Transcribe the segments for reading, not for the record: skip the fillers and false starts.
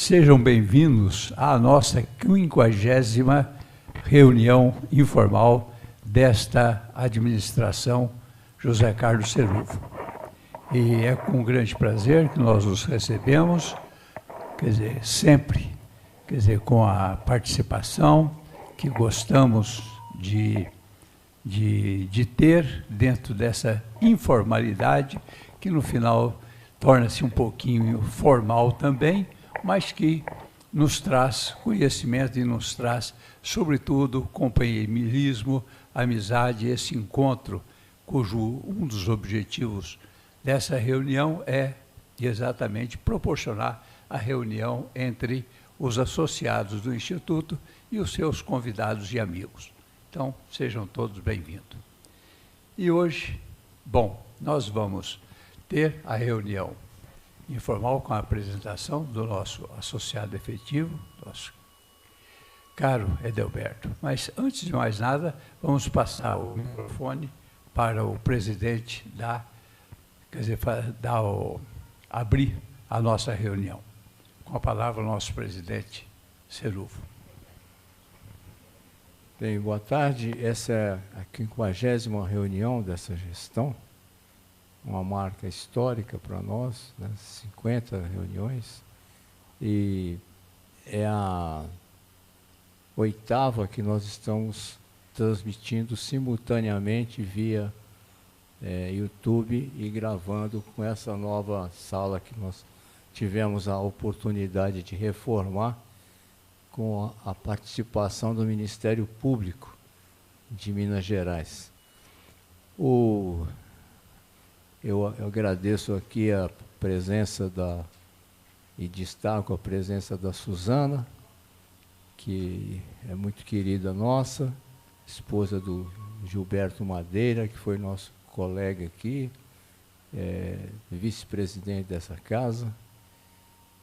Sejam bem-vindos à nossa 50ª reunião informal desta administração José Carlos Cerullo. E é com grande prazer que nós os recebemos, sempre, com a participação que gostamos de ter dentro dessa informalidade, que no final torna-se um pouquinho formal também, mas que nos traz conhecimento e nos traz, sobretudo, companheirismo, amizade, esse encontro, cujo um dos objetivos dessa reunião é exatamente proporcionar a reunião entre os associados do Instituto e os seus convidados e amigos. Então, sejam todos bem-vindos. E hoje, nós vamos ter a reunião informal com a apresentação do nosso associado efetivo, nosso caro Edelberto. Mas, antes de mais nada, vamos passar o microfone para o presidente abrir a nossa reunião. Com a palavra, o nosso presidente Cerullo. Bem, boa tarde. Essa é a 50ª reunião dessa gestão, uma marca histórica para nós, né? 50 reuniões, e é a 8ª que nós estamos transmitindo simultaneamente via YouTube e gravando com essa nova sala que nós tivemos a oportunidade de reformar com a participação do Ministério Público de Minas Gerais. Eu agradeço aqui a presença e destaco a presença da Suzana, que é muito querida nossa, esposa do Gilberto Madeira, que foi nosso colega aqui, vice-presidente dessa casa.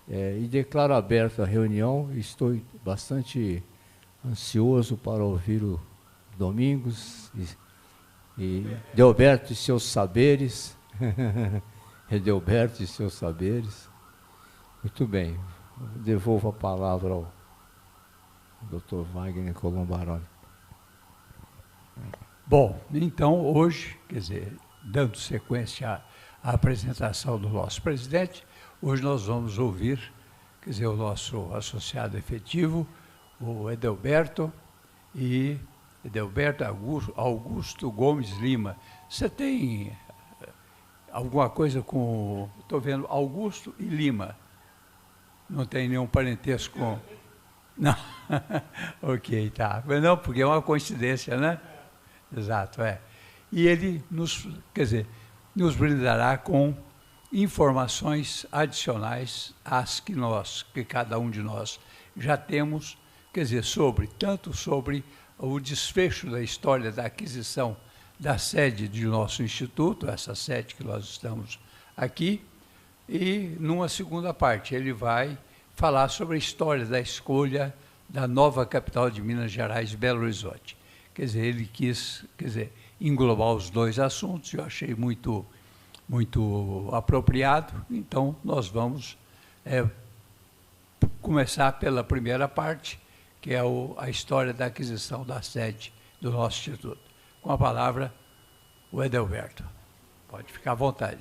E declaro aberta a reunião. Estou bastante ansioso para ouvir o Domingos e Edelberto e seus saberes. Edelberto e seus saberes. Muito bem, devolvo a palavra ao Dr. Wagner Colombaroni. Bom, então hoje, dando sequência à apresentação do nosso presidente, hoje nós vamos ouvir, o nosso associado efetivo, o Edelberto Augusto Gomes Lima. Você tem alguma coisa com... Estou vendo Augusto e Lima. Não tem nenhum parentesco com... Não. Ok, tá. Mas não, porque é uma coincidência, né? Exato, é. E ele nos brindará com informações adicionais às que cada um de nós já temos, tanto sobre o desfecho da história da aquisição da sede do nosso instituto, essa sede que nós estamos aqui, e numa segunda parte ele vai falar sobre a história da escolha da nova capital de Minas Gerais, Belo Horizonte. Ele quis, englobar os dois assuntos, eu achei muito apropriado, então nós vamos começar pela primeira parte, que é a história da aquisição da sede do nosso instituto. Com a palavra, o Edelberto. Pode ficar à vontade.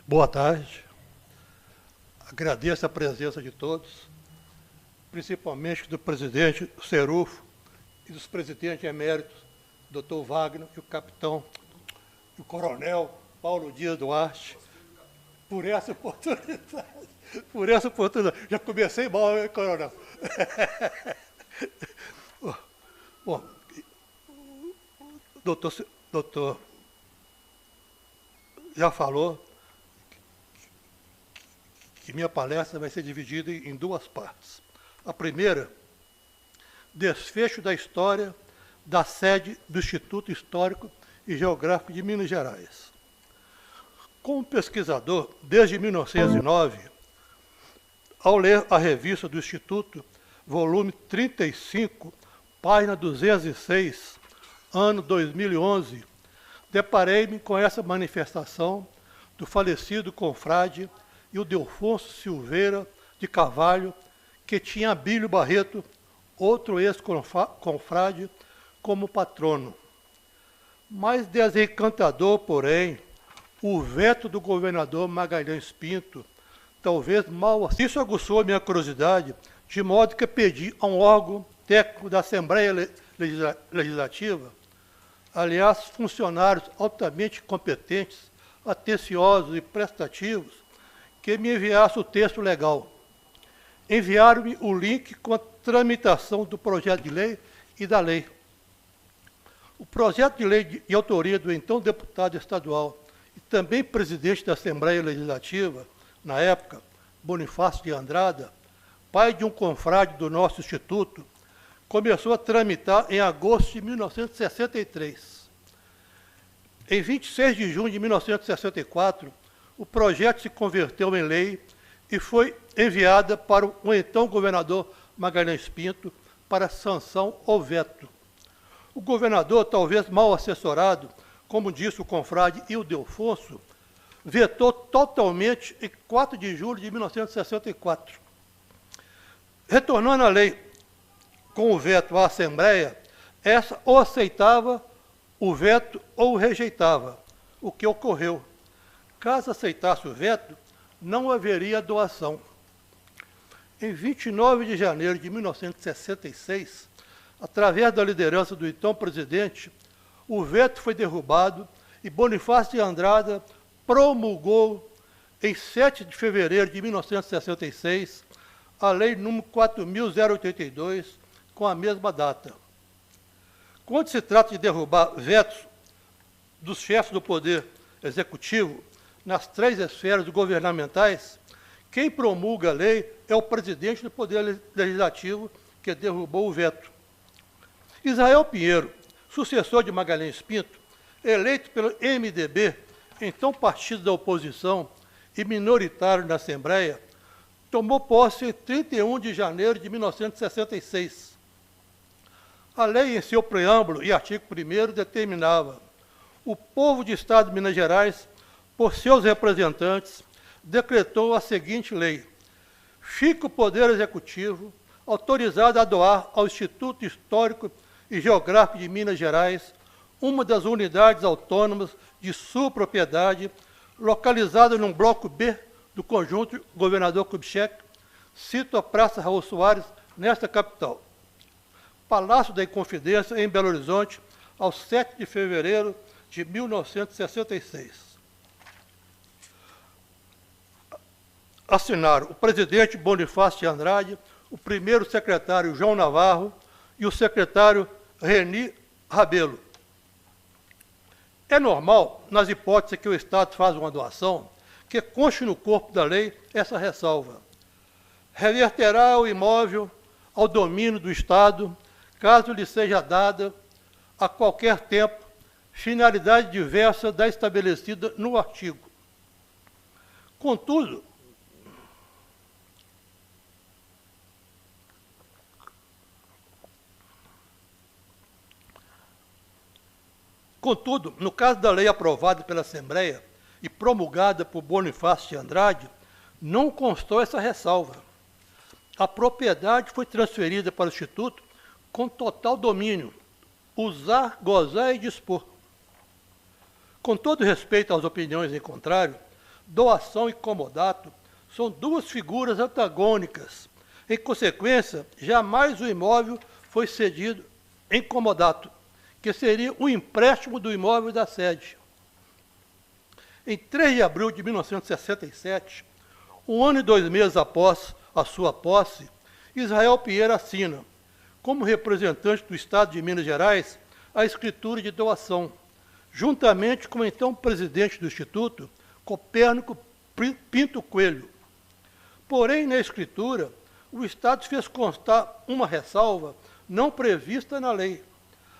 Boa tarde. Agradeço a presença de todos, principalmente do presidente Cerullo e dos presidentes eméritos, Dr. Wagner e o capitão, o coronel Paulo Dias Duarte, por essa oportunidade. Já comecei mal, hein, coronel? Bom, doutor já falou que minha palestra vai ser dividida em duas partes. A primeira, desfecho da história da sede do Instituto Histórico e Geográfico de Minas Gerais. Como pesquisador, desde 1909, ao ler a revista do Instituto, volume 35, página 206, ano 2011, deparei-me com essa manifestação do falecido confrade Ildefonso Silveira de Carvalho, que tinha Abílio Barreto, outro ex-confrade, como patrono. Mais desencantador, porém, o veto do governador Magalhães Pinto, talvez mal assim. Isso aguçou a minha curiosidade, de modo que pedi a um órgão técnico da Assembleia Legislativa, aliás, funcionários altamente competentes, atenciosos e prestativos, que me enviasse o texto legal. Enviaram-me o link com a tramitação do projeto de lei e da lei. O projeto de lei de autoria do então deputado estadual e também presidente da Assembleia Legislativa, na época, Bonifácio de Andrada, pai de um confrade do nosso Instituto, começou a tramitar em agosto de 1963. Em 26 de junho de 1964, o projeto se converteu em lei e foi enviada para o então governador Magalhães Pinto para sanção ou veto. O governador, talvez mal assessorado, como disse o confrade Ildefonso, vetou totalmente em 4 de julho de 1964. Retornando à lei com o veto à Assembleia, essa ou aceitava o veto ou o rejeitava, o que ocorreu. Caso aceitasse o veto, não haveria doação. Em 29 de janeiro de 1966, através da liderança do então presidente, o veto foi derrubado e Bonifácio de Andrada promulgou, em 7 de fevereiro de 1966, a Lei nº 4.082, com a mesma data. Quando se trata de derrubar vetos dos chefes do Poder Executivo nas 3 esferas governamentais, quem promulga a lei é o presidente do Poder Legislativo, que derrubou o veto. Israel Pinheiro, sucessor de Magalhães Pinto, eleito pelo MDB, então partido da oposição e minoritário na Assembleia, tomou posse em 31 de janeiro de 1966. A lei, em seu preâmbulo e artigo 1º, determinava: o povo do Estado de Minas Gerais, por seus representantes, decretou a seguinte lei: fica o Poder Executivo autorizado a doar ao Instituto Histórico e Geográfico de Minas Gerais uma das unidades autônomas de sua propriedade, localizada no bloco B do conjunto Governador Kubitschek, cito a Praça Raul Soares, nesta capital. Palácio da Inconfidência, em Belo Horizonte, ao 7 de fevereiro de 1966. Assinaram o presidente Bonifácio de Andrade, o primeiro secretário João Navarro e o secretário Reni Rabelo. É normal, nas hipóteses que o Estado faz uma doação, que conste no corpo da lei essa ressalva: reverterá o imóvel ao domínio do Estado, caso lhe seja dada, a qualquer tempo, finalidade diversa da estabelecida no artigo. Contudo, no caso da lei aprovada pela Assembleia e promulgada por Bonifácio de Andrade, não constou essa ressalva. A propriedade foi transferida para o Instituto com total domínio, usar, gozar e dispor. Com todo respeito às opiniões em contrário, doação e comodato são duas figuras antagônicas. Em consequência, jamais o imóvel foi cedido em comodato, que seria o empréstimo do imóvel da sede. Em 3 de abril de 1967, 1 ano e 2 meses após a sua posse, Israel Pinheiro assina, como representante do Estado de Minas Gerais, a escritura de doação, juntamente com o então presidente do Instituto, Copérnico Pinto Coelho. Porém, na escritura, o Estado fez constar uma ressalva não prevista na lei.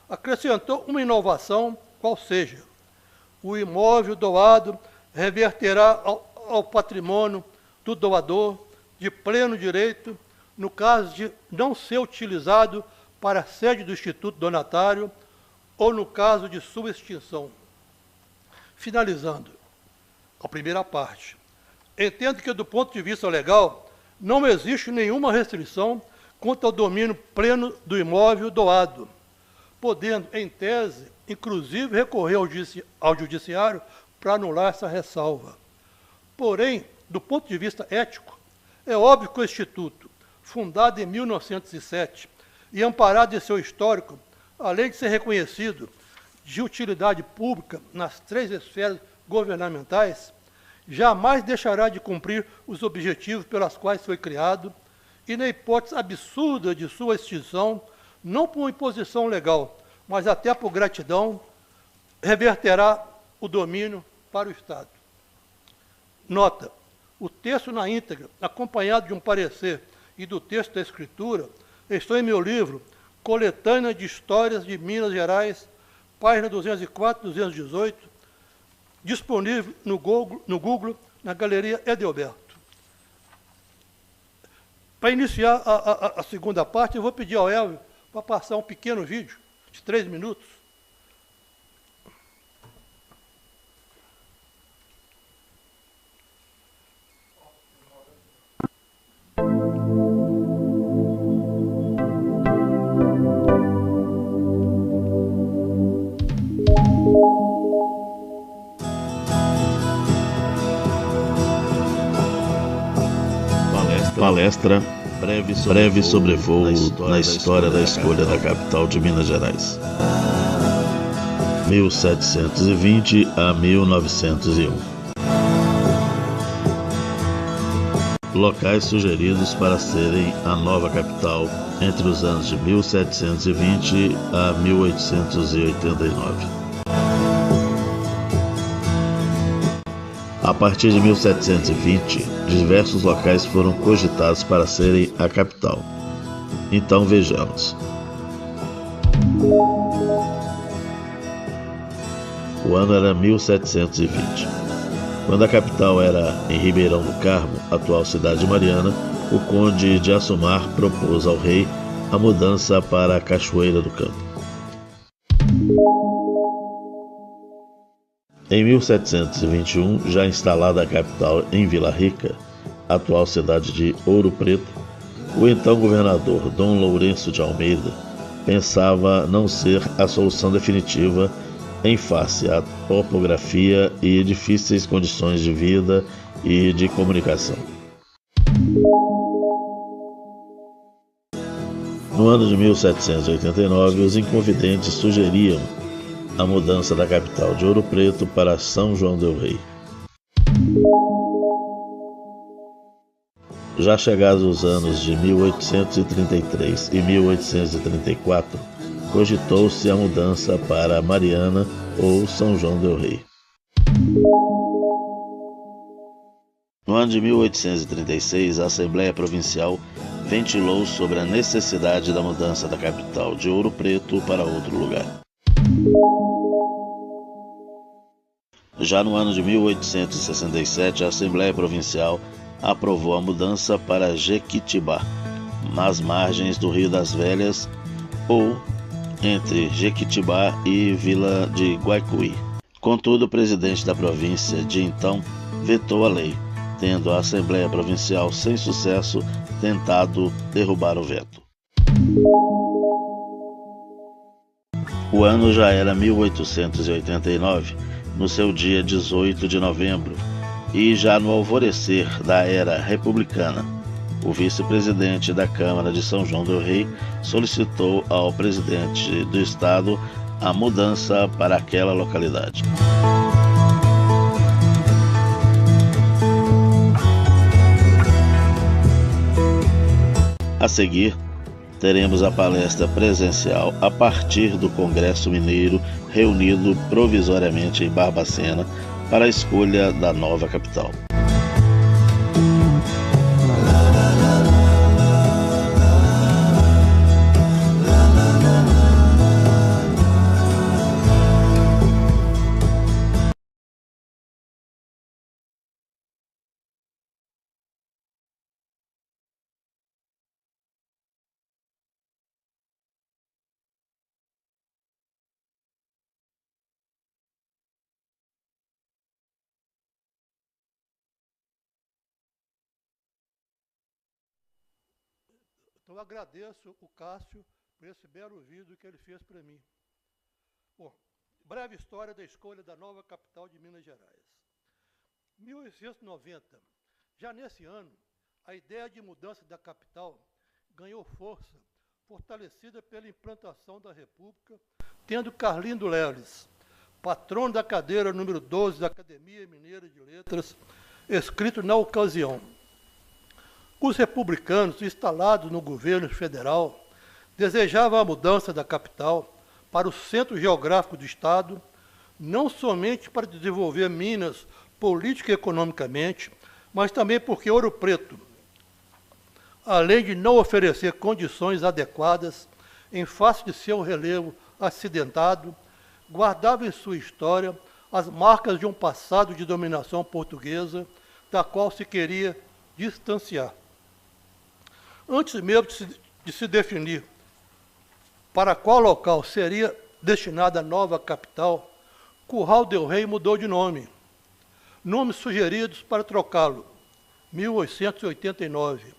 Acrescentou uma inovação, qual seja: o imóvel doado reverterá ao patrimônio do doador, de pleno direito, no caso de não ser utilizado para a sede do Instituto Donatário ou no caso de sua extinção. Finalizando a primeira parte, entendo que, do ponto de vista legal, não existe nenhuma restrição quanto ao domínio pleno do imóvel doado, podendo, em tese, inclusive recorrer ao judiciário para anular essa ressalva. Porém, do ponto de vista ético, é óbvio que o Instituto, fundado em 1907 e amparado em seu histórico, além de ser reconhecido de utilidade pública nas 3 esferas governamentais, jamais deixará de cumprir os objetivos pelos quais foi criado e, na hipótese absurda de sua extinção, não por imposição legal, mas até por gratidão, reverterá o domínio para o Estado. Nota: o texto na íntegra, acompanhado de um parecer e do texto da Escritura, estão em meu livro Coletânea de Histórias de Minas Gerais, página 204 e 218, disponível no Google, na Galeria Edelberto. Para iniciar a segunda parte, eu vou pedir ao Elvio para passar um pequeno vídeo de 3 minutos. Palestra breve sobrevoo na história da escolha da capital de Minas Gerais, 1720 a 1901. Locais sugeridos para serem a nova capital entre os anos de 1720 a 1889. A partir de 1720, diversos locais foram cogitados para serem a capital. Então vejamos. O ano era 1720. Quando a capital era em Ribeirão do Carmo, atual cidade de Mariana, o conde de Assumar propôs ao rei a mudança para a Cachoeira do Campo. Em 1721, já instalada a capital em Vila Rica, atual cidade de Ouro Preto, o então governador Dom Lourenço de Almeida pensava não ser a solução definitiva em face à topografia e difíceis condições de vida e de comunicação. No ano de 1789, os inconfidentes sugeriam a mudança da capital de Ouro Preto para São João del Rei. Já chegados os anos de 1833 e 1834, cogitou-se a mudança para Mariana ou São João del Rei. No ano de 1836, a Assembleia Provincial ventilou sobre a necessidade da mudança da capital de Ouro Preto para outro lugar. Já no ano de 1867, a Assembleia Provincial aprovou a mudança para Jequitibá, nas margens do Rio das Velhas, ou entre Jequitibá e Vila de Guaicuí. Contudo, o presidente da província de então vetou a lei, tendo a Assembleia Provincial, sem sucesso, tentado derrubar o veto. O ano já era 1889, no seu dia 18 de novembro, e já no alvorecer da era republicana, o vice-presidente da Câmara de São João del Rei solicitou ao presidente do Estado a mudança para aquela localidade. A seguir, teremos a palestra presencial a partir do Congresso Mineiro, reunido provisoriamente em Barbacena, para a escolha da nova capital. Então, eu agradeço o Cássio por esse belo vídeo que ele fez para mim. Bom, breve história da escolha da nova capital de Minas Gerais. 1890. Já nesse ano, a ideia de mudança da capital ganhou força, fortalecida pela implantação da República, tendo Carlindo Leles, patrono da cadeira número 12 da Academia Mineira de Letras, escrito na ocasião. Os republicanos, instalados no governo federal, desejavam a mudança da capital para o centro geográfico do Estado, não somente para desenvolver Minas política e economicamente, mas também porque Ouro Preto, além de não oferecer condições adequadas em face de seu relevo acidentado, guardava em sua história as marcas de um passado de dominação portuguesa, da qual se queria distanciar. Antes mesmo de se definir para qual local seria destinada a nova capital, Curral del Rei mudou de nome. Nomes sugeridos para trocá-lo, 1889.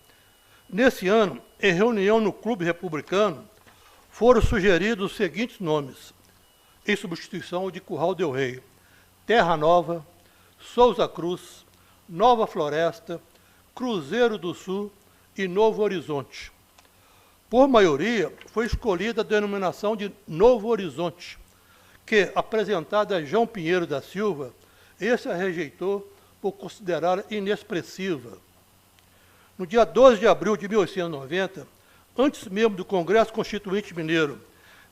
Nesse ano, em reunião no Clube Republicano, foram sugeridos os seguintes nomes, em substituição de Curral del Rei: Terra Nova, Souza Cruz, Nova Floresta, Cruzeiro do Sul e Novo Horizonte. Por maioria, foi escolhida a denominação de Novo Horizonte, que, apresentada a João Pinheiro da Silva, esse a rejeitou por considerá-la inexpressiva. No dia 12 de abril de 1890, antes mesmo do Congresso Constituinte Mineiro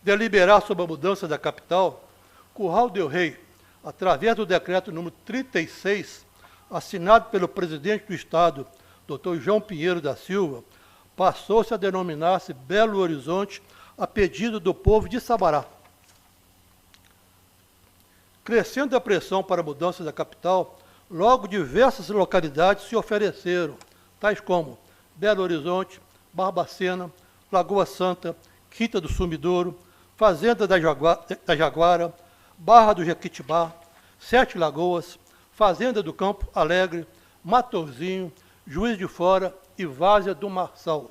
deliberar sobre a mudança da capital, Curral del Rei, através do decreto número 36, assinado pelo presidente do Estado, Dr. João Pinheiro da Silva, passou-se a denominar-se Belo Horizonte, a pedido do povo de Sabará. Crescendo a pressão para a mudança da capital, logo diversas localidades se ofereceram, tais como Belo Horizonte, Barbacena, Lagoa Santa, Quinta do Sumidouro, Fazenda da Jaguara, Barra do Jequitibá, Sete Lagoas, Fazenda do Campo Alegre, Matorzinho, Juiz de Fora e Várzea do Marçal.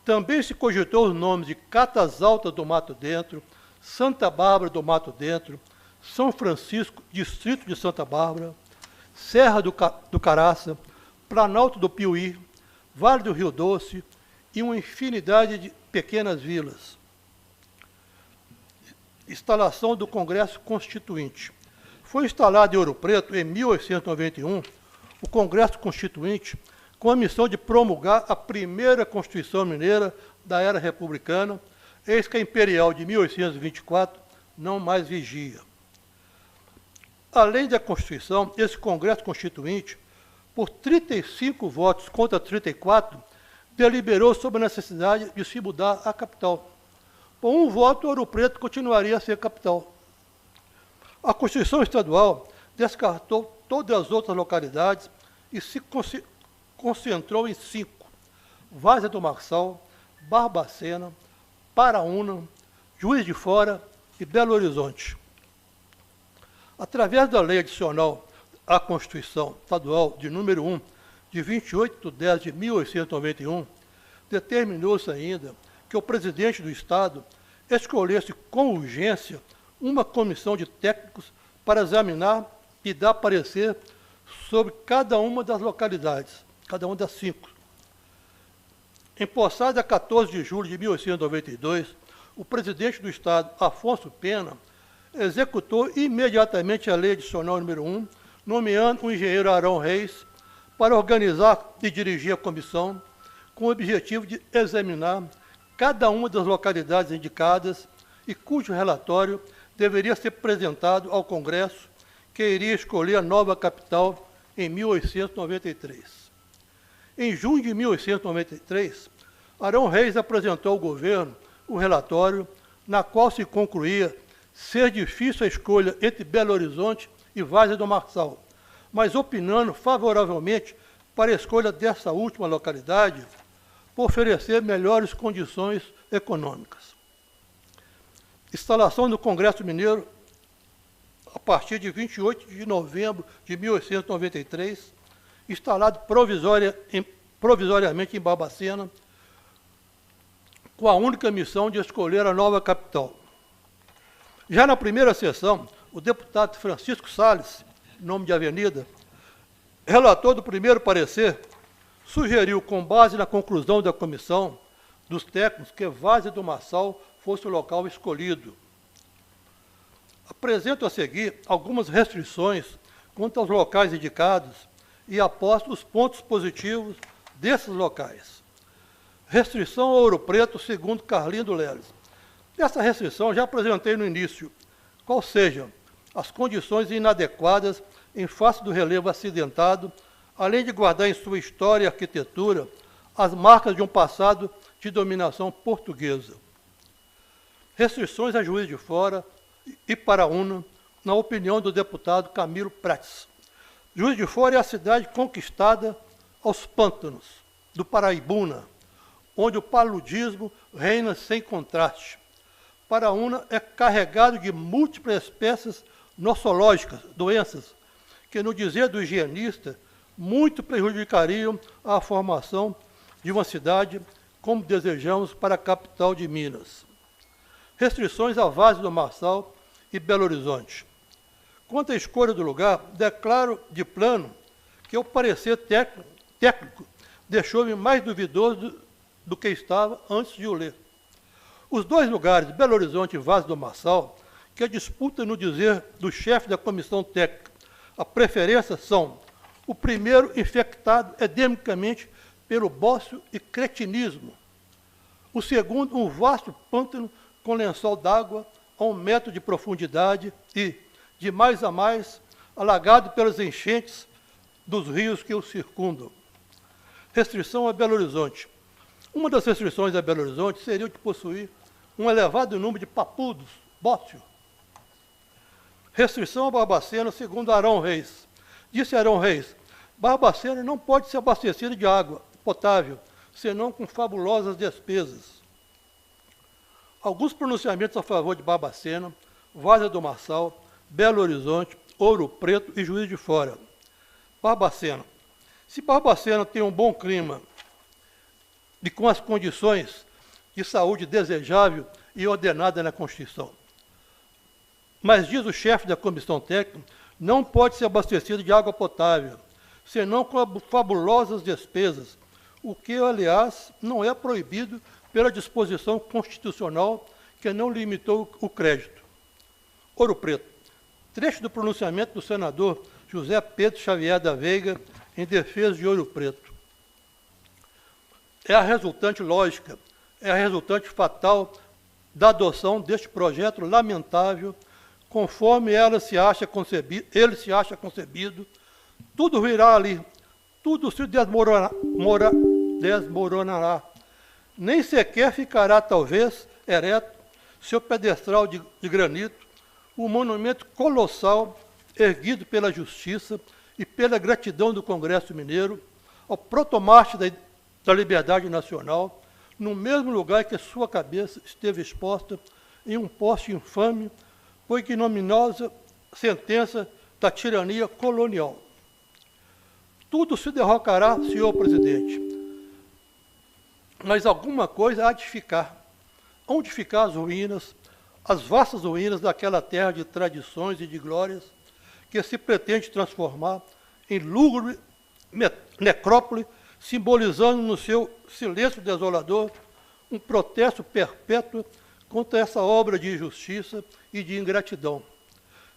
Também se cogitou os nomes de Catas Altas do Mato Dentro, Santa Bárbara do Mato Dentro, São Francisco, Distrito de Santa Bárbara, Serra do Caraça, Planalto do Piuí, Vale do Rio Doce e uma infinidade de pequenas vilas. Instalação do Congresso Constituinte. Foi instalado em Ouro Preto, em 1891, o Congresso Constituinte, com a missão de promulgar a primeira Constituição Mineira da era republicana, eis que a Imperial de 1824 não mais vigia. Além da Constituição, esse Congresso Constituinte, por 35 votos contra 34, deliberou sobre a necessidade de se mudar a capital. Com um voto, Ouro Preto continuaria a ser capital. A Constituição Estadual descartou todas as outras localidades e se concentrou em 5: Várzea do Marçal, Barbacena, Paraúna, Juiz de Fora e Belo Horizonte. Através da Lei Adicional à Constituição Estadual de número 1, de 28 de 10 de 1891, determinou-se ainda que o presidente do Estado escolhesse com urgência uma comissão de técnicos para examinar e dar parecer sobre cada uma das localidades, cada uma das 5. Empossado a 14 de julho de 1892, o presidente do Estado, Afonso Pena, executou imediatamente a Lei Adicional número 1, nomeando o engenheiro Arão Reis para organizar e dirigir a comissão, com o objetivo de examinar cada uma das localidades indicadas e cujo relatório deveria ser apresentado ao Congresso, que iria escolher a nova capital em 1893. Em junho de 1893, Arão Reis apresentou ao governo o relatório, na qual se concluía ser difícil a escolha entre Belo Horizonte e Várzea do Marçal, mas opinando favoravelmente para a escolha dessa última localidade, por oferecer melhores condições econômicas. Instalação do Congresso Mineiro, a partir de 28 de novembro de 1893, instalado provisoriamente em Barbacena, com a única missão de escolher a nova capital. Já na primeira sessão, o deputado Francisco Salles, nome de avenida, relator do primeiro parecer, sugeriu, com base na conclusão da comissão dos técnicos, que Várzea do Marçal fosse o local escolhido. Apresento a seguir algumas restrições quanto aos locais indicados e aposto os pontos positivos desses locais. Restrição ao Ouro Preto, segundo Carlindo Leles. Essa restrição já apresentei no início, qual sejam as condições inadequadas em face do relevo acidentado, além de guardar em sua história e arquitetura as marcas de um passado de dominação portuguesa. Restrições a Juiz de Fora e Paraúna, na opinião do deputado Camilo Prates. Juiz de Fora é a cidade conquistada aos pântanos do Paraibuna, onde o paludismo reina sem contraste. Paraúna é carregado de múltiplas espécies nossológicas, doenças, que, no dizer do higienista, muito prejudicariam a formação de uma cidade como desejamos para a capital de Minas. Restrições à Várzea do Marçal e Belo Horizonte. Quanto à escolha do lugar, declaro de plano que o parecer técnico deixou-me mais duvidoso do que estava antes de o ler. Os dois lugares, Belo Horizonte e Várzea do Marçal, que a disputa no dizer do chefe da comissão técnica, a preferência são: o primeiro infectado endemicamente pelo bócio e cretinismo, o segundo um vasto pântano com lençol d'água a 1 metro de profundidade e, de mais a mais, alagado pelas enchentes dos rios que o circundam. Restrição a Belo Horizonte. Uma das restrições a Belo Horizonte seria o de possuir um elevado número de papudos, bócio. Restrição a Barbacena, segundo Arão Reis. Disse Arão Reis: Barbacena não pode ser abastecida de água potável, senão com fabulosas despesas. Alguns pronunciamentos a favor de Barbacena, Várzea do Marçal, Belo Horizonte, Ouro Preto e Juiz de Fora. Barbacena. Se Barbacena tem um bom clima e com as condições de saúde desejável e ordenada na Constituição, mas, diz o chefe da comissão técnica, não pode ser abastecido de água potável, senão com fabulosas despesas, o que, aliás, não é proibido pela disposição constitucional que não limitou o crédito. Ouro Preto. Trecho do pronunciamento do senador José Pedro Xavier da Veiga em defesa de Ouro Preto. É a resultante lógica, é a resultante fatal da adoção deste projeto lamentável, conforme ele se acha concebido, tudo virá ali, tudo se desmoronará. Nem sequer ficará, talvez, ereto, seu pedestral de granito, o monumento colossal erguido pela justiça e pela gratidão do Congresso Mineiro ao protomarte da liberdade nacional, no mesmo lugar que sua cabeça esteve exposta em um poste infame por ignominiosa sentença da tirania colonial. Tudo se derrocará, senhor presidente, mas alguma coisa há de ficar. Onde ficar as ruínas, as vastas ruínas daquela terra de tradições e de glórias que se pretende transformar em lúgubre necrópole, simbolizando no seu silêncio desolador um protesto perpétuo contra essa obra de injustiça e de ingratidão,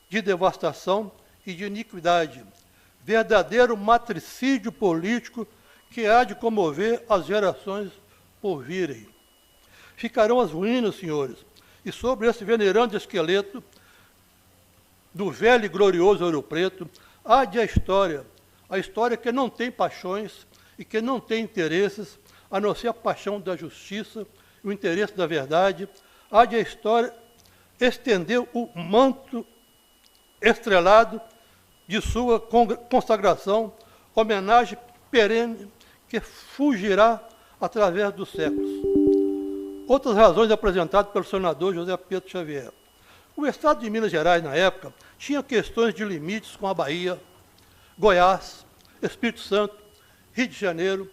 de devastação e de iniquidade, verdadeiro matricídio político que há de comover as gerações por virem. Ficarão as ruínas, senhores, e sobre esse venerando esqueleto do velho e glorioso Ouro Preto, há de a história que não tem paixões e que não tem interesses, a não ser a paixão da justiça, o interesse da verdade, há de a história estender o manto estrelado de sua consagração, homenagem perene que fugirá através dos séculos. Outras razões apresentadas pelo senador José Pedro Xavier. O Estado de Minas Gerais, na época, tinha questões de limites com a Bahia, Goiás, Espírito Santo, Rio de Janeiro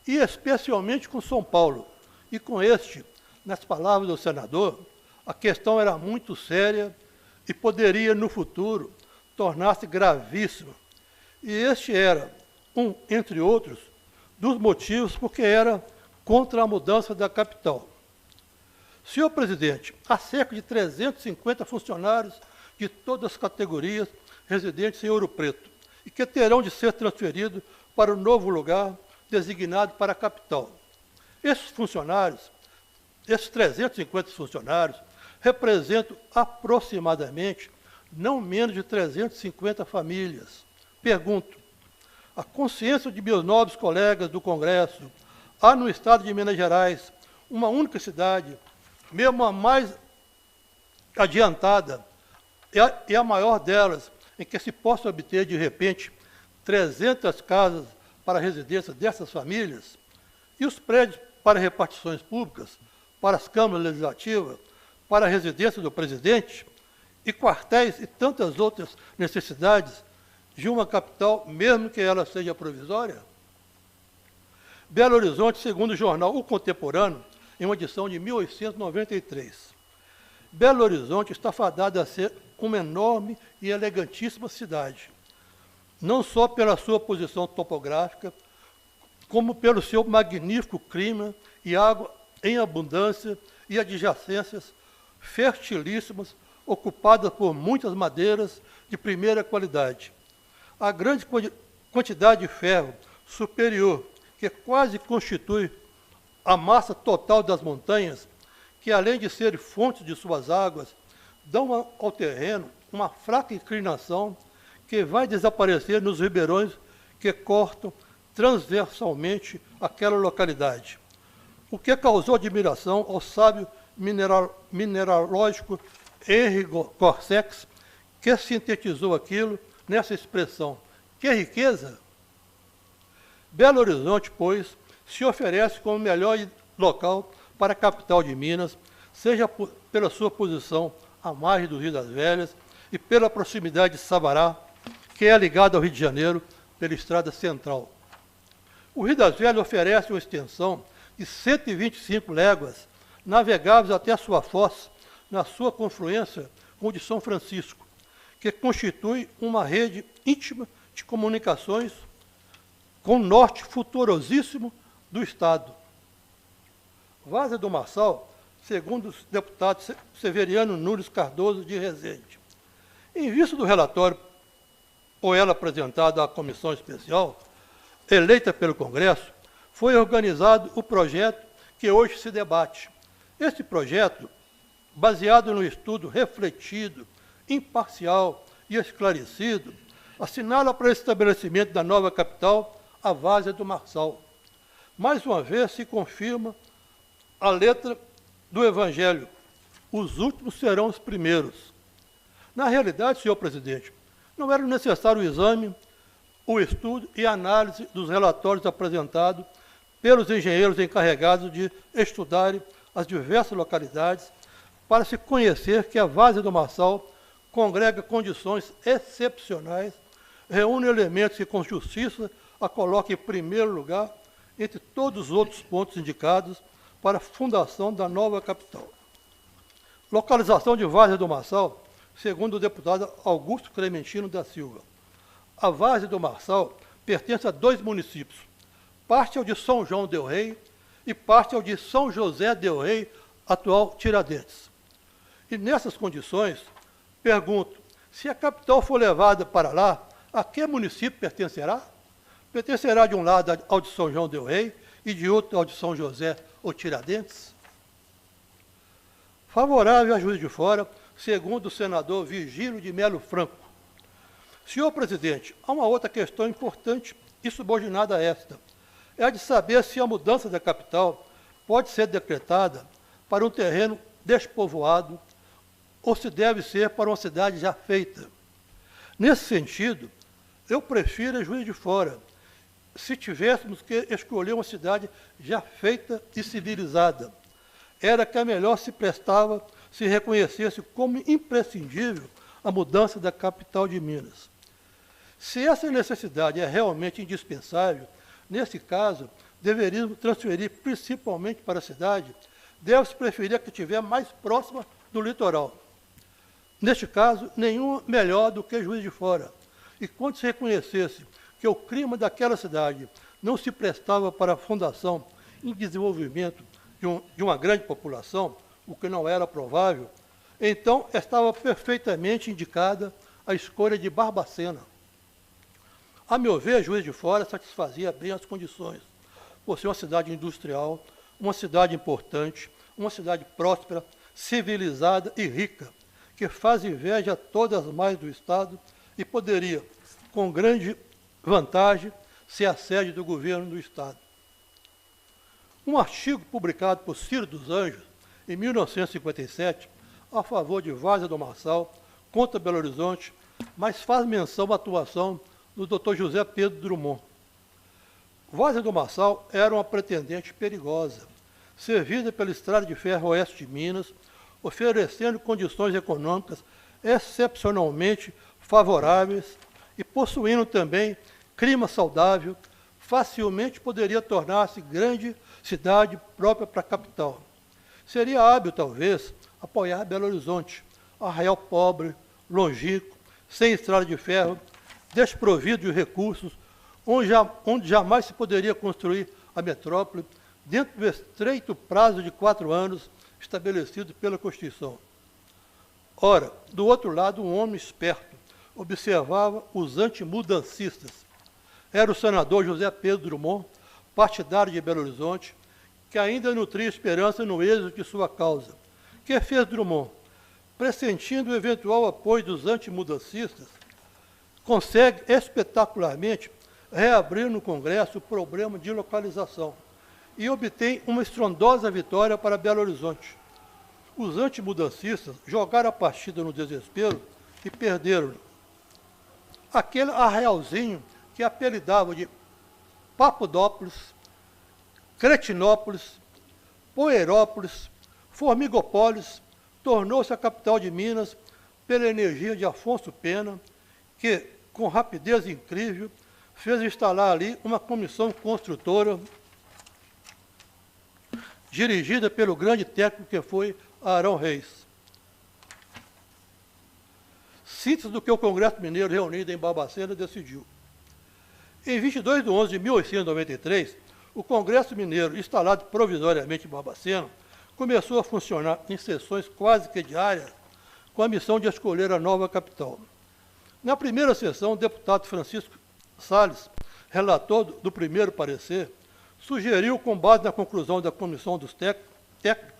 e especialmente com São Paulo. E com este, nas palavras do senador, a questão era muito séria e poderia, no futuro, tornar-se gravíssima. E este era, entre outros, dos motivos porque era contra a mudança da capital. Senhor presidente, há cerca de 350 funcionários de todas as categorias residentes em Ouro Preto e que terão de ser transferidos para o novo lugar designado para a capital. Esses 350 funcionários, representam aproximadamente não menos de 350 famílias. Pergunto, a consciência de meus nobres colegas do Congresso, há no estado de Minas Gerais uma única cidade, mesmo a mais adiantada, é a maior delas, em que se possa obter, de repente, 300 casas para a residência dessas famílias, e os prédios para repartições públicas, para as câmaras legislativas, para a residência do presidente, e quartéis e tantas outras necessidades de uma capital, mesmo que ela seja provisória? Belo Horizonte, segundo o jornal O Contemporâneo, em uma edição de 1893. Belo Horizonte está fadada a ser uma enorme e elegantíssima cidade, não só pela sua posição topográfica, como pelo seu magnífico clima e água em abundância e adjacências fertilíssimas, ocupadas por muitas madeiras de primeira qualidade. A grande quantidade de ferro superior, que quase constitui a massa total das montanhas, que além de serem fontes de suas águas, dão ao terreno uma fraca inclinação que vai desaparecer nos ribeirões que cortam transversalmente aquela localidade. O que causou admiração ao sábio mineralógico Henri Corsex, que sintetizou aquilo nessa expressão: que riqueza! Belo Horizonte, pois, se oferece como o melhor local para a capital de Minas, seja pela sua posição à margem do Rio das Velhas e pela proximidade de Sabará, que é ligado ao Rio de Janeiro pela estrada central. O Rio das Velhas oferece uma extensão de 125 léguas, navegáveis até a sua foz, na sua confluência com o de São Francisco, que constitui uma rede íntima de comunicações com o norte futurosíssimo do Estado. Várzea do Marçal, segundo o deputado Severiano Nunes Cardoso de Rezende. Em vista do relatório por ela apresentado à comissão especial, eleita pelo Congresso, foi organizado o projeto que hoje se debate. Este projeto, baseado no estudo refletido, imparcial e esclarecido, assinala para o estabelecimento da nova capital a Várzea do Marçal. Mais uma vez se confirma a letra do Evangelho: os últimos serão os primeiros. Na realidade, senhor presidente, não era necessário o exame, o estudo e a análise dos relatórios apresentados pelos engenheiros encarregados de estudarem as diversas localidades para se conhecer que a Várzea do Marçal congrega condições excepcionais, reúne elementos que com justiça a coloca em primeiro lugar entre todos os outros pontos indicados para a fundação da nova capital. Localização de Várzea do Marçal, segundo o deputado Augusto Clementino da Silva. A Várzea do Marçal pertence a 2 municípios, parte ao de São João del Rei e parte ao de São José del Rei, atual Tiradentes. E nessas condições, pergunto, se a capital for levada para lá, a que município pertencerá? Pertencerá de um lado ao de São João del Rei e de outro ao de São José ou Tiradentes? Favorável a Juiz de Fora, segundo o senador Virgílio de Melo Franco. Senhor presidente, há uma outra questão importante e subordinada a esta. É a de saber se a mudança da capital pode ser decretada para um terreno despovoado ou se deve ser para uma cidade já feita. Nesse sentido, eu prefiro a Juiz de Fora, se tivéssemos que escolher uma cidade já feita e civilizada. Era que a melhor se prestava se reconhecesse como imprescindível a mudança da capital de Minas. Se essa necessidade é realmente indispensável, nesse caso, deveríamos transferir principalmente para a cidade deve-se preferir a que estiver mais próxima do litoral. Neste caso, nenhuma melhor do que Juiz de Fora. E quando se reconhecesse que o clima daquela cidade não se prestava para a fundação e desenvolvimento de uma grande população, o que não era provável, então estava perfeitamente indicada a escolha de Barbacena. A meu ver, Juiz de Fora satisfazia bem as condições, por ser uma cidade industrial, uma cidade importante, uma cidade próspera, civilizada e rica, que faz inveja a todas as mais do Estado e poderia, com grande vantagem, ser a sede do governo do Estado. Um artigo publicado por Ciro dos Anjos, em 1957, a favor de Várzea do Marçal, contra Belo Horizonte, mas faz menção à atuação do Dr. José Pedro Drummond. Várzea do Marçal era uma pretendente perigosa, servida pela Estrada de Ferro Oeste de Minas, oferecendo condições econômicas excepcionalmente favoráveis e possuindo também clima saudável, facilmente poderia tornar-se grande cidade própria para a capital. Seria hábil, talvez, apoiar Belo Horizonte, arraial pobre, longínquo, sem estrada de ferro, desprovido de recursos, onde jamais se poderia construir a metrópole, dentro do estreito prazo de 4 anos estabelecido pela Constituição. Ora, do outro lado, um homem esperto observava os antimudancistas. Era o senador José Pedro Drummond, partidário de Belo Horizonte, que ainda nutria esperança no êxito de sua causa. O que fez Drummond? Pressentindo o eventual apoio dos antimudancistas, consegue espetacularmente reabrir no Congresso o problema de localização e obtém uma estrondosa vitória para Belo Horizonte. Os antimudancistas jogaram a partida no desespero e perderam. Aquele arraialzinho que apelidavam de Papodópolis, Cretinópolis, Poeirópolis, Formigopólis, tornou-se a capital de Minas pela energia de Afonso Pena, que, com rapidez incrível, fez instalar ali uma comissão construtora dirigida pelo grande técnico que foi Arão Reis. Síntese do que o Congresso Mineiro, reunido em Barbacena, decidiu. Em 22 de 11 de 1893, o Congresso Mineiro, instalado provisoriamente em Barbacena, começou a funcionar em sessões quase que diárias, com a missão de escolher a nova capital. Na primeira sessão, o deputado Francisco Salles, relator do primeiro parecer, sugeriu, com base na conclusão da comissão dos técnicos,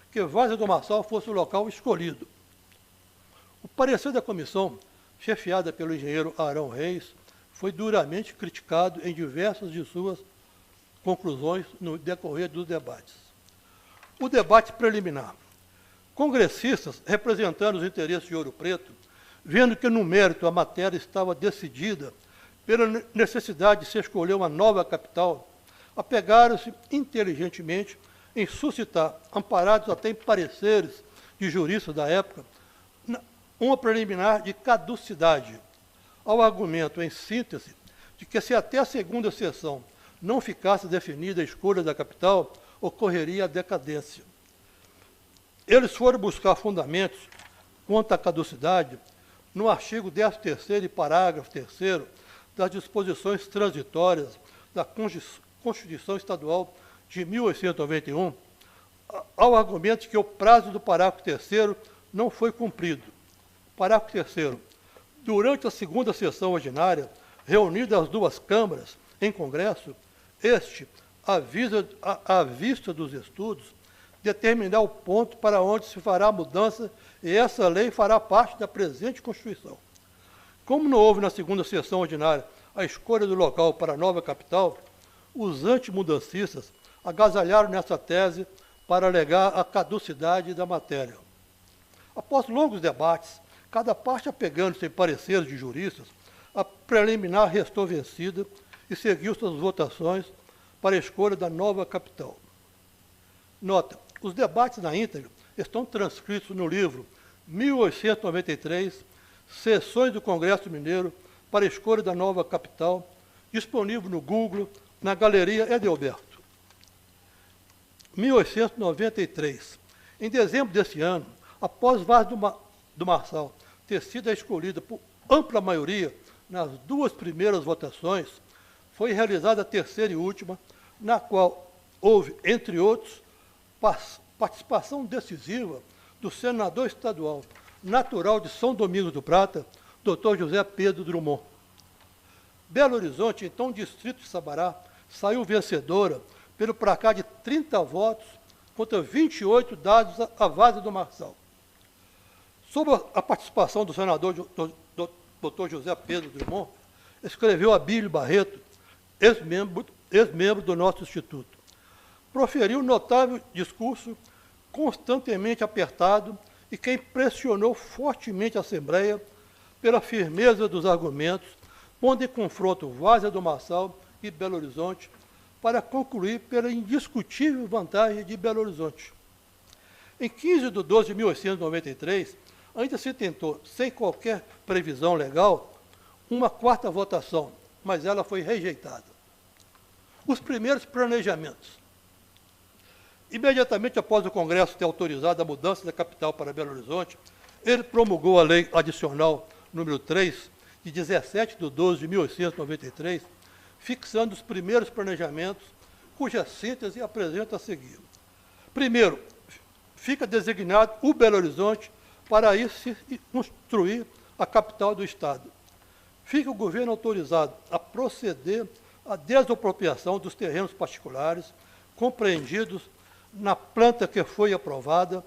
que Várzea do Marçal fosse o local escolhido. O parecer da comissão, chefiada pelo engenheiro Arão Reis, foi duramente criticado em diversas de suas conclusões no decorrer dos debates. O debate preliminar. Congressistas, representando os interesses de Ouro Preto, vendo que no mérito a matéria estava decidida pela necessidade de se escolher uma nova capital, apegaram-se inteligentemente em suscitar, amparados até em pareceres de juristas da época, uma preliminar de caducidade, ao argumento, em síntese, de que se até a segunda sessão não ficasse definida a escolha da capital, ocorreria a decadência. Eles foram buscar fundamentos quanto à caducidade no artigo 13º e parágrafo 3º das disposições transitórias da Constituição Estadual de 1891, ao argumento de que o prazo do parágrafo 3º não foi cumprido. Parágrafo 3º. Durante a segunda sessão ordinária, reunidas as duas câmaras em Congresso, este, à vista dos estudos, determinar o ponto para onde se fará a mudança e essa lei fará parte da presente Constituição. Como não houve na segunda sessão ordinária a escolha do local para a nova capital, os antimudancistas agasalharam nessa tese para alegar a caducidade da matéria. Após longos debates, cada parte apegando-se em pareceres de juristas, a preliminar restou vencida e seguiu suas votações para a escolha da nova capital. Nota: os debates na íntegra estão transcritos no livro 1893, Sessões do Congresso Mineiro para a escolha da nova capital, disponível no Google, na Galeria Edelberto. 1893. Em dezembro desse ano, após Vaz do Marçal ter sido escolhida por ampla maioria nas duas primeiras votações, foi realizada a terceira e última, na qual houve, entre outros, participação decisiva do senador estadual natural de São Domingos do Prata, Dr. José Pedro Drummond. Belo Horizonte, então distrito de Sabará, saiu vencedora pelo placar de 30 votos contra 28 dados a Vaz do Marçal. Sob a participação do senador Dr. José Pedro Drummond, escreveu Abílio Barreto, ex-membro do nosso Instituto. Proferiu notável discurso, constantemente apertado, e que impressionou fortemente a Assembleia pela firmeza dos argumentos, pondo em confronto Várzea do Marçal e Belo Horizonte, para concluir pela indiscutível vantagem de Belo Horizonte. Em 15 de 12 de 1893, ainda se tentou, sem qualquer previsão legal, uma quarta votação, mas ela foi rejeitada. Os primeiros planejamentos. Imediatamente após o Congresso ter autorizado a mudança da capital para Belo Horizonte, ele promulgou a Lei Adicional número 3, de 17 de 12 de 1893, fixando os primeiros planejamentos, cuja síntese apresenta a seguir. Primeiro, fica designado o Belo Horizonte para aí se construir a capital do Estado. Fica o governo autorizado a proceder à desapropriação dos terrenos particulares compreendidos na planta que foi aprovada,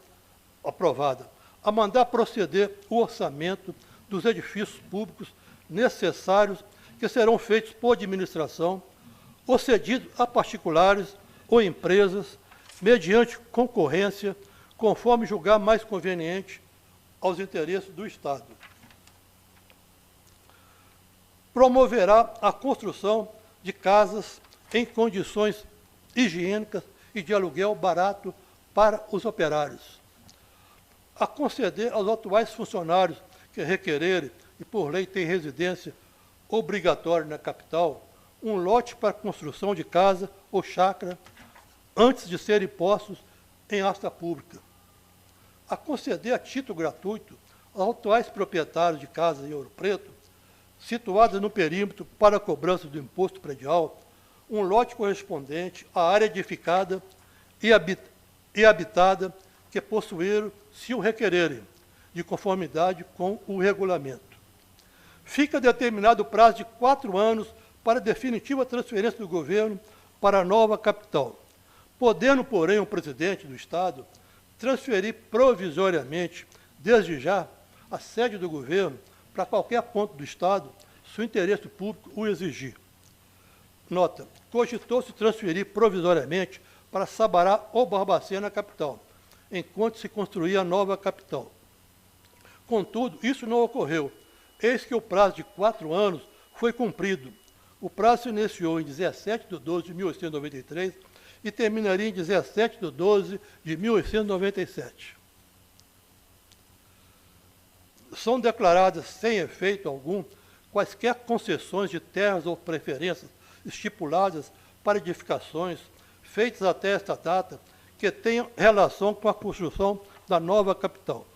a mandar proceder o orçamento dos edifícios públicos necessários que serão feitos por administração ou cedidos a particulares ou empresas mediante concorrência, conforme julgar mais conveniente aos interesses do Estado. Promoverá a construção de casas em condições higiênicas e de aluguel barato para os operários. A conceder aos atuais funcionários que requererem e por lei têm residência obrigatória na capital, um lote para construção de casa ou chácara antes de serem postos em asta pública. A conceder a título gratuito aos atuais proprietários de casas em Ouro Preto, situadas no perímetro para a cobrança do imposto predial, um lote correspondente à área edificada e habitada que possuíram, se o requererem, de conformidade com o regulamento. Fica determinado o prazo de 4 anos para a definitiva transferência do governo para a nova capital, podendo, porém, o presidente do Estado transferir provisoriamente, desde já, a sede do governo para qualquer ponto do Estado, se o interesse público o exigir. Nota: cogitou-se transferir provisoriamente para Sabará ou Barbacena, capital, enquanto se construía a nova capital. Contudo, isso não ocorreu, eis que o prazo de 4 anos foi cumprido. O prazo se iniciou em 17 de 12 de 1893 e terminaria em 17 de 12 de 1897. São declaradas sem efeito algum quaisquer concessões de terras ou preferências estipuladas para edificações feitas até esta data que tenham relação com a construção da nova capital.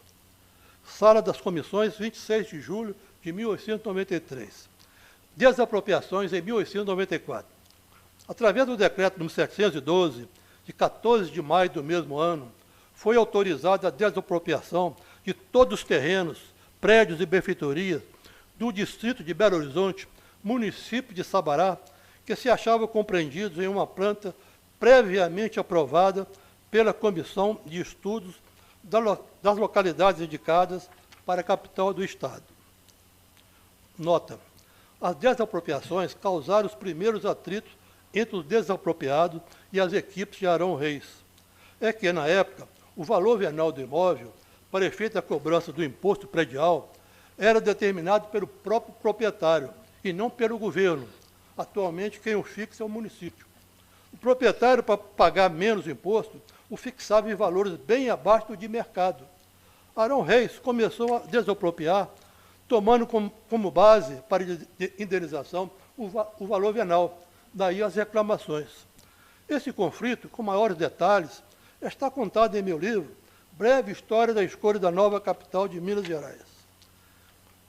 Sala das Comissões, 26 de julho de 1893. Desapropriações em 1894. Através do decreto nº 712, de 14 de maio do mesmo ano, foi autorizada a desapropriação de todos os terrenos, prédios e benfeitorias do distrito de Belo Horizonte, município de Sabará, que se achavam compreendidos em uma planta previamente aprovada pela Comissão de Estudos das localidades indicadas para a capital do Estado. Nota: as desapropriações causaram os primeiros atritos entre os desapropriados e as equipes de Arão Reis. É que, na época, o valor venal do imóvel, para efeito da cobrança do imposto predial, era determinado pelo próprio proprietário e não pelo governo. Atualmente, quem o fixa é o município. O proprietário, para pagar menos imposto, o fixava em valores bem abaixo do de mercado. Arão Reis começou a desapropriar, tomando como base para indenização o valor venal, daí as reclamações. Esse conflito, com maiores detalhes, está contado em meu livro, Breve História da Escolha da Nova Capital de Minas Gerais.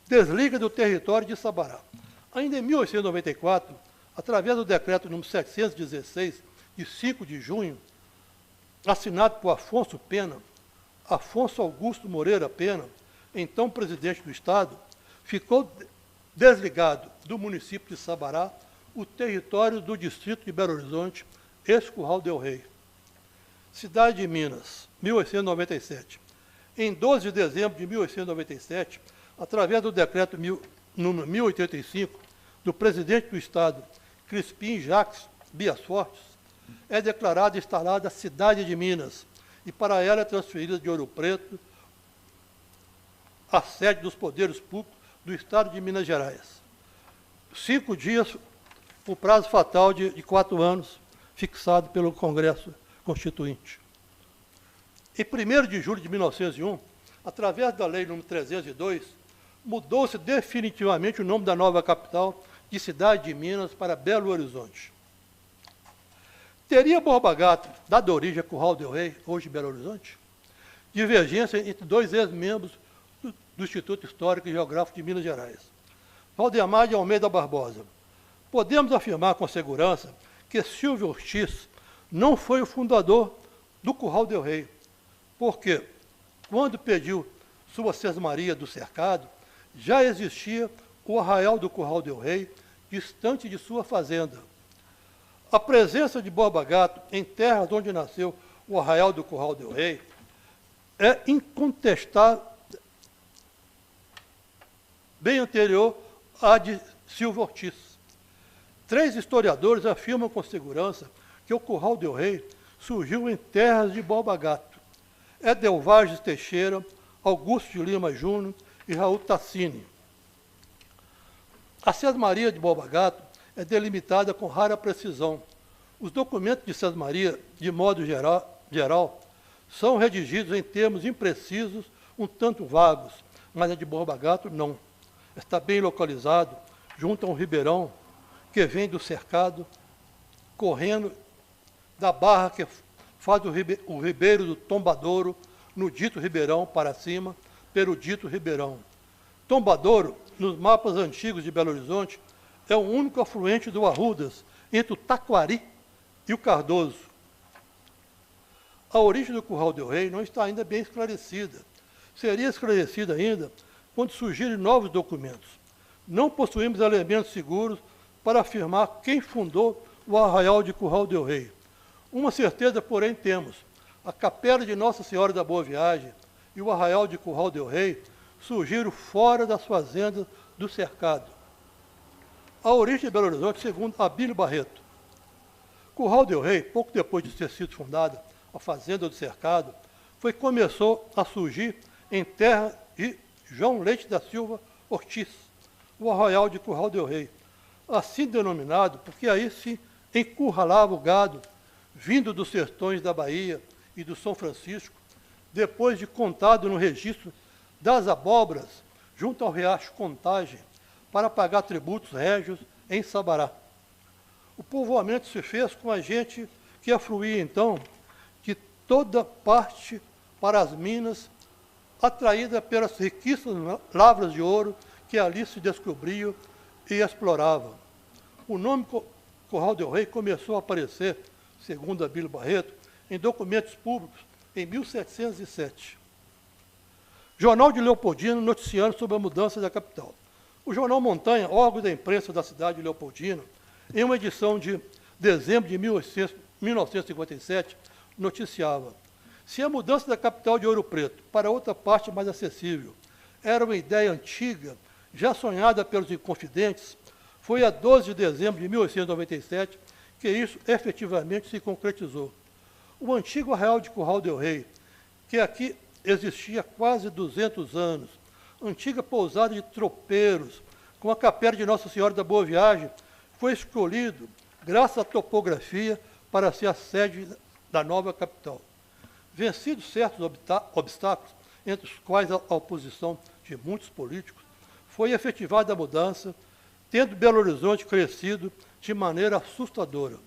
Desliga do território de Sabará. Ainda em 1894, através do decreto número 716, de 5 de junho, assinado por Afonso Pena, Afonso Augusto Moreira Pena, então presidente do Estado, ficou desligado do município de Sabará o território do distrito de Belo Horizonte, ex-Curral del Rei. Cidade de Minas, 1897. Em 12 de dezembro de 1897, através do decreto número 1085, do presidente do Estado, Crispim Jacques Bias Fortes, é declarada e instalada a cidade de Minas, e para ela é transferida de Ouro Preto a sede dos poderes públicos do Estado de Minas Gerais. 5 dias, o prazo fatal de 4 anos, fixado pelo Congresso Constituinte. Em 1º de julho de 1901, através da Lei nº 302, mudou-se definitivamente o nome da nova capital de Cidade de Minas para Belo Horizonte. Teria Borba Gato dado origem a Curral del Rei, hoje Belo Horizonte? Divergência entre 2 ex-membros do Instituto Histórico e Geográfico de Minas Gerais. Valdemar de Almeida Barbosa. Podemos afirmar com segurança que Silvio Ortiz não foi o fundador do Curral del Rei, porque, quando pediu sua sesmaria do cercado, já existia o arraial do Curral del Rei, distante de sua fazenda. A presença de Borba Gato em terras onde nasceu o arraial do Curral del Rei é incontestável, bem anterior à de Silvio Ortiz. 3 historiadores afirmam com segurança que o Curral del Rei surgiu em terras de Borba Gato. Edelvarges Teixeira, Augusto de Lima Júnior e Raul Tassini. A sesmaria de Borba Gato é delimitada com rara precisão. Os documentos de sesmaria, de modo geral, são redigidos em termos imprecisos, um tanto vagos, mas a de Borba Gato não. Está bem localizado, junto a um ribeirão que vem do cercado, correndo da barra que faz o ribeiro do Tombadouro, no dito ribeirão para cima, pelo dito ribeirão. Tombadouro, nos mapas antigos de Belo Horizonte, é o único afluente do Arrudas, entre o Taquari e o Cardoso. A origem do Curral del Rei não está ainda bem esclarecida. Seria esclarecida ainda quando surgirem novos documentos. Não possuímos elementos seguros para afirmar quem fundou o arraial de Curral del Rei. Uma certeza, porém, temos. A capela de Nossa Senhora da Boa Viagem e o arraial de Curral del Rei surgiram fora das fazendas do cercado. A origem de Belo Horizonte, segundo Abílio Barreto. Curral del Rei, pouco depois de ter sido fundada a fazenda do cercado, começou a surgir em terra de João Leite da Silva Ortiz, o arraial de Curral del Rei, assim denominado porque aí se encurralava o gado vindo dos sertões da Bahia e do São Francisco, depois de contado no registro das abóboras, junto ao riacho Contagem, para pagar tributos régios em Sabará. O povoamento se fez com a gente que afluía, então, de toda parte para as minas, atraída pelas riquíssimas lavras de ouro que ali se descobriam e exploravam. O nome Curral del Rei começou a aparecer, segundo Abílio Barreto, em documentos públicos em 1707. Jornal de Leopoldina noticiando sobre a mudança da capital. O Jornal Montanha, órgão da imprensa da cidade de Leopoldina, em uma edição de dezembro de 1957, noticiava: se a mudança da capital de Ouro Preto para outra parte mais acessível era uma ideia antiga, já sonhada pelos inconfidentes, foi a 12 de dezembro de 1897 que isso efetivamente se concretizou. O antigo arraial de Curral del Rei, que aqui existia há quase 200 anos, antiga pousada de tropeiros, com a capela de Nossa Senhora da Boa Viagem, foi escolhido, graças à topografia, para ser a sede da nova capital. Vencidos certos obstáculos, entre os quais a oposição de muitos políticos, foi efetivada a mudança, tendo Belo Horizonte crescido de maneira assustadora.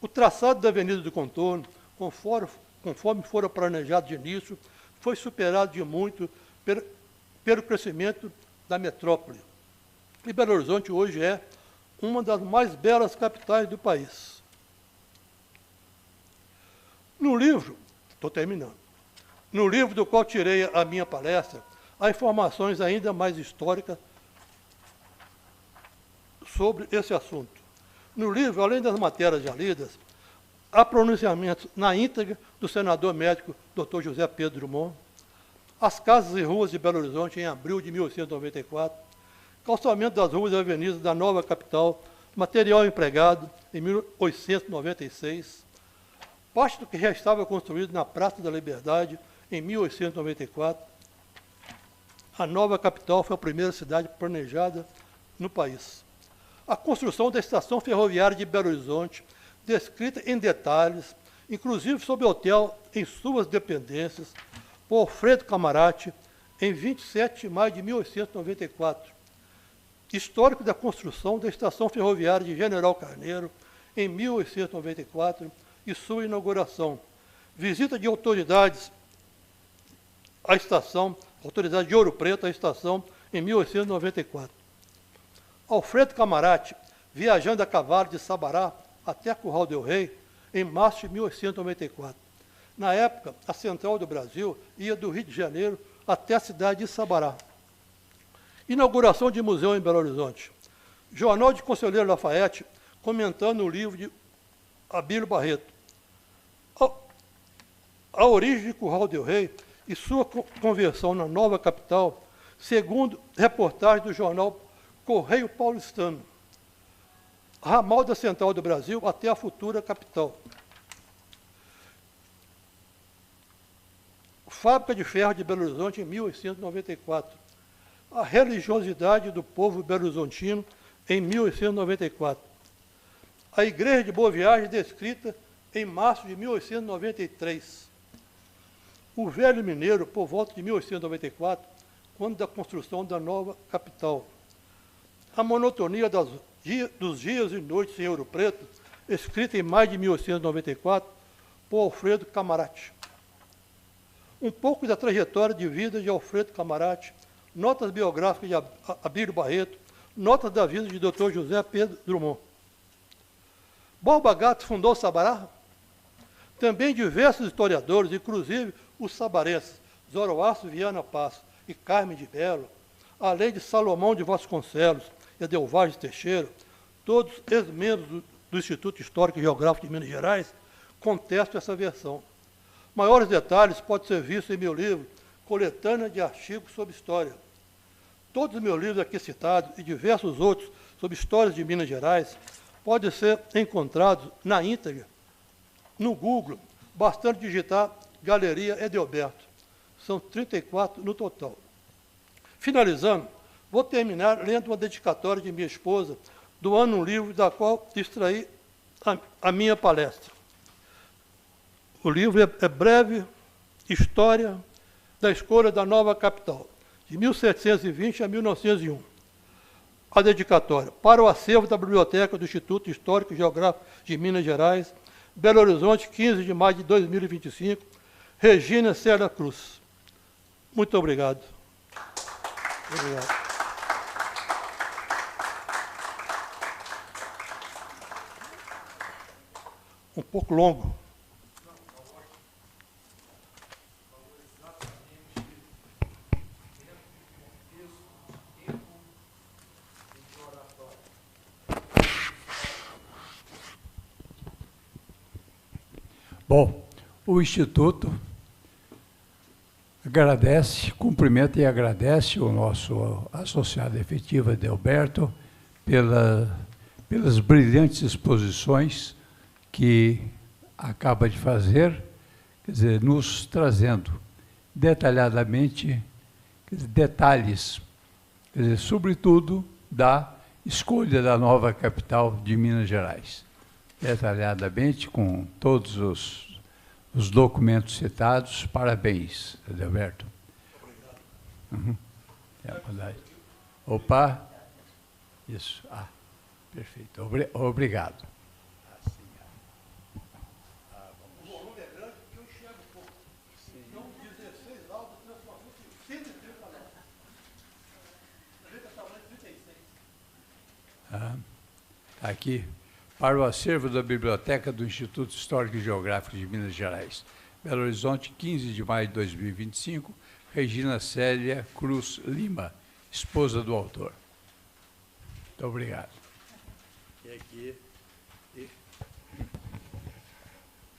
O traçado da Avenida do Contorno, conforme fora planejado de início, foi superado de muito pelo crescimento da metrópole. E Belo Horizonte hoje é uma das mais belas capitais do país. No livro, estou terminando, no livro do qual tirei a minha palestra, há informações ainda mais históricas sobre esse assunto. No livro, além das matérias já lidas, há pronunciamentos na íntegra do senador médico Dr. José Pedro Drummond, as casas e ruas de Belo Horizonte em abril de 1894, calçamento das ruas e avenidas da nova capital, material empregado em 1896, parte do que já estava construído na Praça da Liberdade em 1894. A nova capital foi a primeira cidade planejada no país. A construção da estação ferroviária de Belo Horizonte, descrita em detalhes, inclusive sob hotel em suas dependências, por Alfredo Camarati, em 27 de maio de 1894. Histórico da construção da estação ferroviária de General Carneiro, em 1894, e sua inauguração. Visita de autoridades à estação, autoridade de Ouro Preto à estação, em 1894. Alfredo Camarati, viajando a cavalo de Sabará até Curral del Rei, em março de 1894. Na época, a Central do Brasil ia do Rio de Janeiro até a cidade de Sabará. Inauguração de museu em Belo Horizonte. Jornal de Conselheiro Lafayette, comentando o livro de Abílio Barreto. A origem de Curral del Rei e sua conversão na nova capital, segundo reportagem do jornal Correio Paulistano. Ramal da Central do Brasil até a futura capital. Fábrica de ferro de Belo Horizonte em 1894. A religiosidade do povo belo-horizontino em 1894. A Igreja de Boa Viagem descrita em março de 1893. O Velho Mineiro, por volta de 1894, quando da construção da nova capital. A monotonia dos dias e noites em Ouro Preto, escrita em maio de 1894, por Alfredo Camarati. Um pouco da trajetória de vida de Alfredo Camarati, notas biográficas de Abílio Barreto, notas da vida de Dr. José Pedro Drummond. Borba Gato fundou Sabará? Também diversos historiadores, inclusive os sabarenses, Zoroastro Viana Passo e Carme de Belo, além de Salomão de Vasconcelos e Adelvares Teixeira, todos ex-membros do Instituto Histórico e Geográfico de Minas Gerais, contestam essa versão. Maiores detalhes podem ser vistos em meu livro, Coletânea de Artigos sobre História. Todos os meus livros aqui citados e diversos outros sobre histórias de Minas Gerais podem ser encontrados na íntegra no Google, bastante digitar Galeria Edelberto. São 34 no total. Finalizando, vou terminar lendo uma dedicatória de minha esposa, doando um livro da qual extraí a minha palestra. O livro é Breve História da Escolha da Nova Capital, de 1720 a 1901. A dedicatória: para o acervo da Biblioteca do Instituto Histórico e Geográfico de Minas Gerais, Belo Horizonte, 15 de maio de 2025, Regina Célia Cruz. Muito obrigado. Obrigado. Um pouco longo. Bom, o Instituto agradece, cumprimenta e agradece o nosso associado efetivo Adelberto pelas brilhantes exposições que acaba de fazer, quer dizer, nos trazendo detalhadamente detalhes, quer dizer, sobretudo da escolha da nova capital de Minas Gerais. Detalhadamente, com todos os documentos citados. Parabéns, Adelberto. Obrigado. É verdade. Opa. Isso. Ah, perfeito. Obrigado. Então, 16 álbuns transformou em 130 álbuns. A letra tamanho 36. Aqui, para o acervo da Biblioteca do Instituto Histórico e Geográfico de Minas Gerais, Belo Horizonte, 15 de maio de 2025, Regina Célia Cruz Lima, esposa do autor. Muito obrigado. E aqui,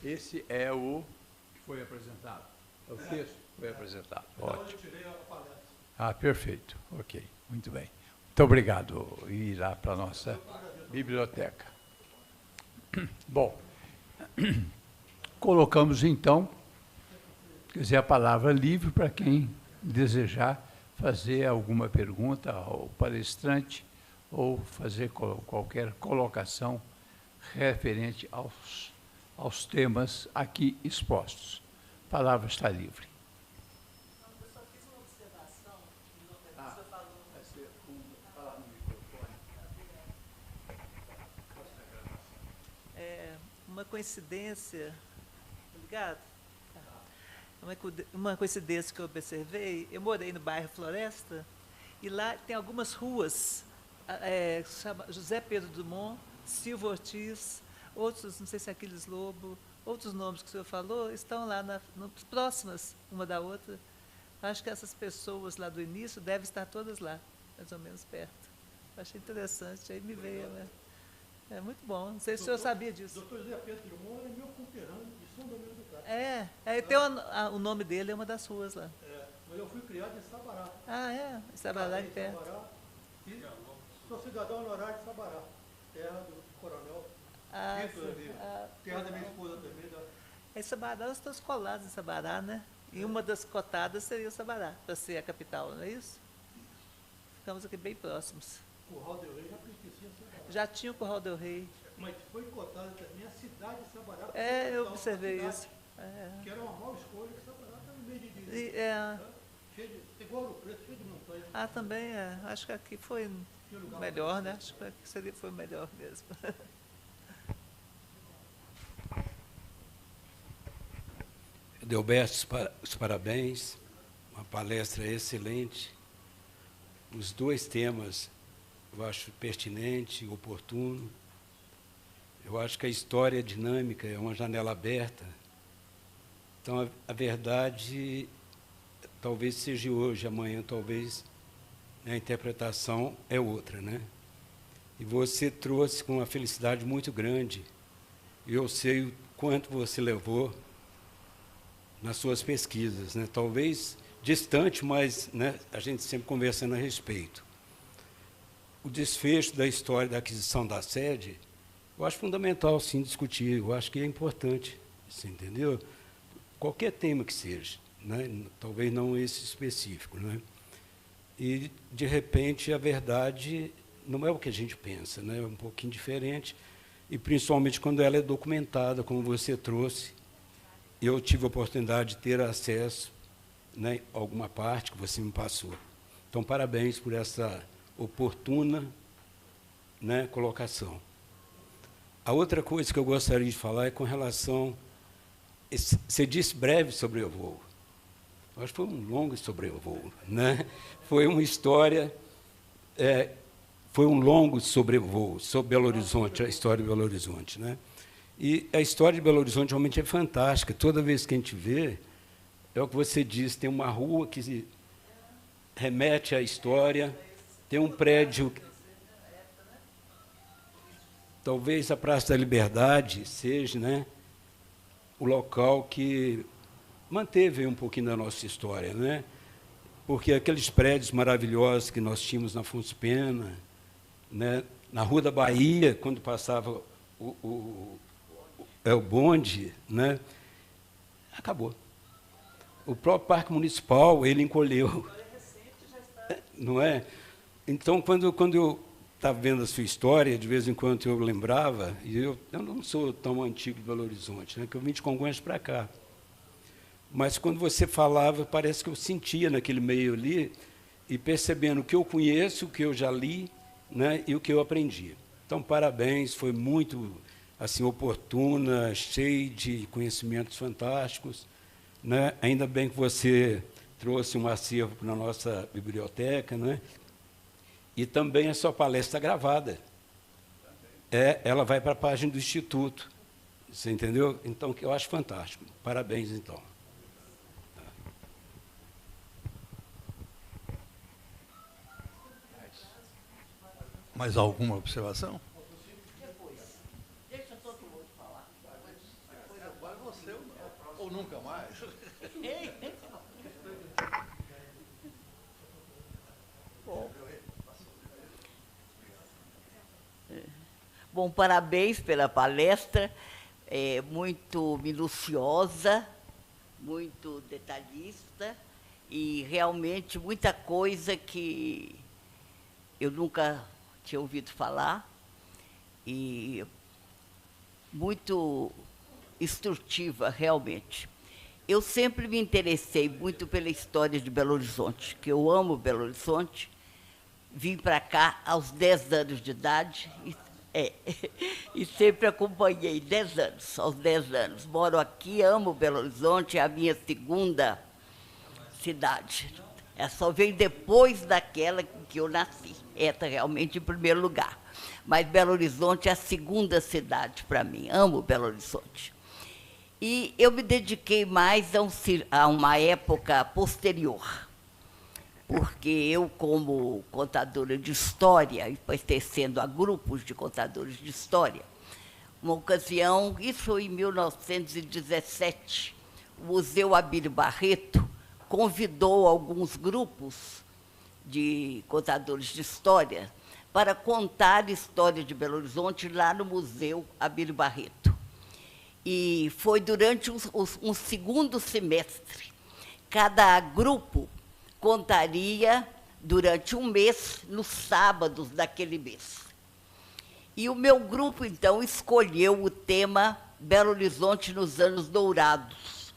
esse é o que foi apresentado. É o texto que foi apresentado. Ótimo. Eu tirei a palestra. Ah, perfeito. Ok, muito bem. Muito obrigado. E irá para a nossa biblioteca. Bom, colocamos então, quer dizer, a palavra livre para quem desejar fazer alguma pergunta ao palestrante ou fazer qualquer colocação referente aos temas aqui expostos. A palavra está livre. Eu só fiz uma observação, você falou. Vai ser falar no microfone. Uma coincidência, ligado? Uma coincidência que eu observei, eu morei no bairro Floresta, e lá tem algumas ruas, chama José Pedro Dumont, Silva Ortiz, outros, não sei se é Aquiles Lobo, outros nomes que o senhor falou, estão lá próximas uma da outra. Acho que essas pessoas lá do início devem estar todas lá, mais ou menos perto. Achei interessante, aí me veio, né? É muito bom, não sei se o senhor sabia disso. Doutor José Pedro Drummond é meu conterrâneo de São Domingos do Castro. Tem o nome dele é uma das ruas lá. Mas eu fui criado em Sabará. Em Sabará, em perto. Sabará, e sou cidadão honorário de Sabará, terra do coronel Vitor ali, terra da minha esposa também. Em Sabará, nós estamos colados em Sabará, né? E uma das cotadas seria Sabará, para ser a capital, não é isso? Ficamos aqui bem próximos. O Curral del Rei já pertencia a Sabará. Já tinha o Curral del Rei. Mas foi cotada também a cidade de Sabará. Eu observei isso. Que era uma mal escolha, que Sabará está no meio de direito. Igual o Preto, cheio de montanha. Também acho que aqui foi melhor, né? Acho que aqui foi melhor mesmo. Delberto, os parabéns, uma palestra excelente. Os dois temas eu acho pertinente, oportuno. Eu acho que a história dinâmica é uma janela aberta. Então, a verdade talvez seja hoje, amanhã talvez a interpretação é outra, né? E você trouxe com uma felicidade muito grande. E eu sei o quanto você levou nas suas pesquisas, né? Talvez distante, mas, né, a gente sempre conversando a respeito. O desfecho da história da aquisição da sede, eu acho fundamental, sim, discutir. Eu acho que é importante, você entendeu? Qualquer tema que seja, né? Talvez não esse específico, né? E, de repente, a verdade não é o que a gente pensa, né? É um pouquinho diferente, e principalmente quando ela é documentada, como você trouxe. Eu tive a oportunidade de ter acesso, né, a alguma parte que você me passou. Então, parabéns por essa oportuna, né, colocação. A outra coisa que eu gostaria de falar é com relação... Você disse breve sobrevoo. Eu acho que foi um longo sobrevoo, né? Foi uma história... foi um longo sobrevoo sobre Belo Horizonte, a história de Belo Horizonte, né? E a história de Belo Horizonte realmente é fantástica. Toda vez que a gente vê, é o que você disse, tem uma rua que remete à história, tem um prédio... Talvez a Praça da Liberdade seja, né, o local que manteve um pouquinho da nossa história, né? Porque aqueles prédios maravilhosos que nós tínhamos na Afonso Pena, né, na Rua da Bahia, quando passava o bonde, né, acabou. O próprio Parque Municipal, ele encolheu. Não é? Então, quando eu estava vendo a sua história, de vez em quando eu lembrava, e eu não sou tão antigo de Belo Horizonte, né, que eu vim de Congonhas para cá. Mas, quando você falava, parece que eu sentia naquele meio ali, e percebendo o que eu conheço, o que eu já li, né, e o que eu aprendi. Então, parabéns, foi muito... assim, oportuna, cheia de conhecimentos fantásticos, né? Ainda bem que você trouxe um acervo para a nossa biblioteca, né? E também a sua palestra gravada. Ela vai para a página do Instituto. Você entendeu? Então, que eu acho fantástico. Parabéns, então. Mais alguma observação? Deixa todo mundo falar. Agora você ou nunca mais? Bom, parabéns pela palestra, muito minuciosa, muito detalhista e realmente muita coisa que eu nunca tinha ouvido falar e muito instrutiva, realmente. Eu sempre me interessei muito pela história de Belo Horizonte, que eu amo Belo Horizonte. Vim para cá aos 10 anos de idade e sempre acompanhei 10 anos, aos 10 anos. Moro aqui, amo Belo Horizonte, é a minha segunda cidade. Só veio depois daquela que eu nasci. Essa realmente em primeiro lugar. Mas Belo Horizonte é a segunda cidade para mim. Amo Belo Horizonte. E eu me dediquei mais a uma época posterior, porque eu, como contadora de história, e pertencendo a grupos de contadores de história, uma ocasião, isso foi em 1917, o Museu Abílio Barreto convidou alguns grupos de contadores de história para contar a história de Belo Horizonte lá no Museu Abílio Barreto. E foi durante um segundo semestre. Cada grupo contaria durante um mês, nos sábados daquele mês. E o meu grupo, então, escolheu o tema Belo Horizonte nos anos dourados.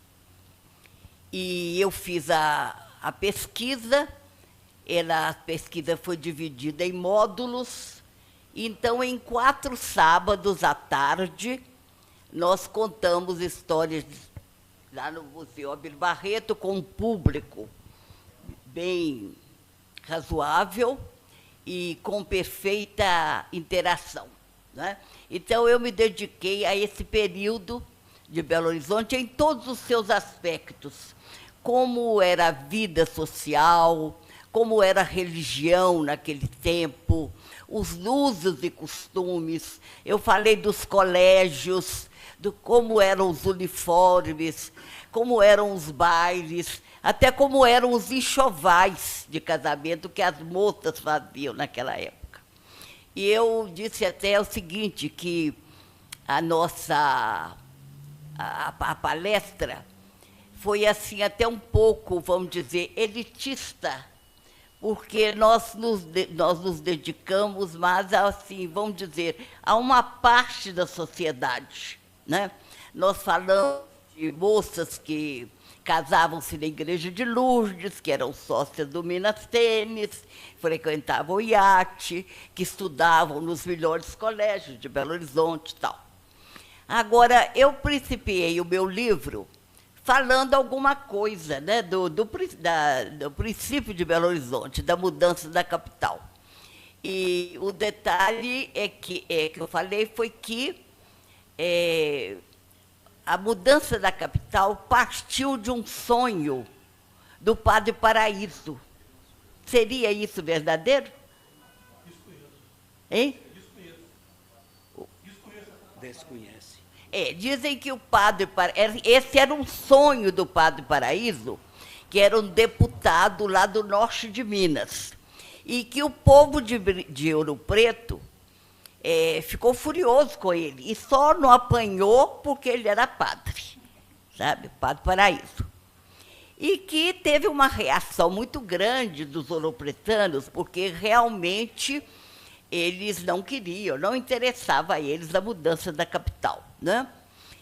E eu fiz a pesquisa, a pesquisa foi dividida em módulos, então, em 4 sábados à tarde, nós contamos histórias lá no Museu Abílio Barreto com um público bem razoável e com perfeita interação, né? Então, eu me dediquei a esse período de Belo Horizonte em todos os seus aspectos, como era a vida social, como era a religião naquele tempo, os usos e costumes. Eu falei dos colégios, como eram os uniformes, como eram os bailes, até como eram os enxovais de casamento que as moças faziam naquela época. E eu disse até o seguinte, que a nossa a palestra foi assim até um pouco, vamos dizer, elitista, porque nós nos dedicamos mais, assim, vamos dizer, a uma parte da sociedade, né? Nós falamos de moças que casavam-se na igreja de Lourdes, que eram sócias do Minas Tênis, frequentavam o iate, que estudavam nos melhores colégios de Belo Horizonte e tal. Agora, eu principiei o meu livro falando alguma coisa, né, do princípio de Belo Horizonte, da mudança da capital. E o detalhe que eu falei foi que a mudança da capital partiu de um sonho do Padre Paraíso. Seria isso verdadeiro? Hein? Desconhece. Dizem que o Padre Paraíso, esse era um sonho do Padre Paraíso, que era um deputado lá do norte de Minas, e que o povo de Ouro Preto ficou furioso com ele, e só não apanhou porque ele era padre, sabe? Padre Paraíso. E que teve uma reação muito grande dos ouropretanos, porque realmente eles não queriam, não interessava a eles a mudança da capital, né?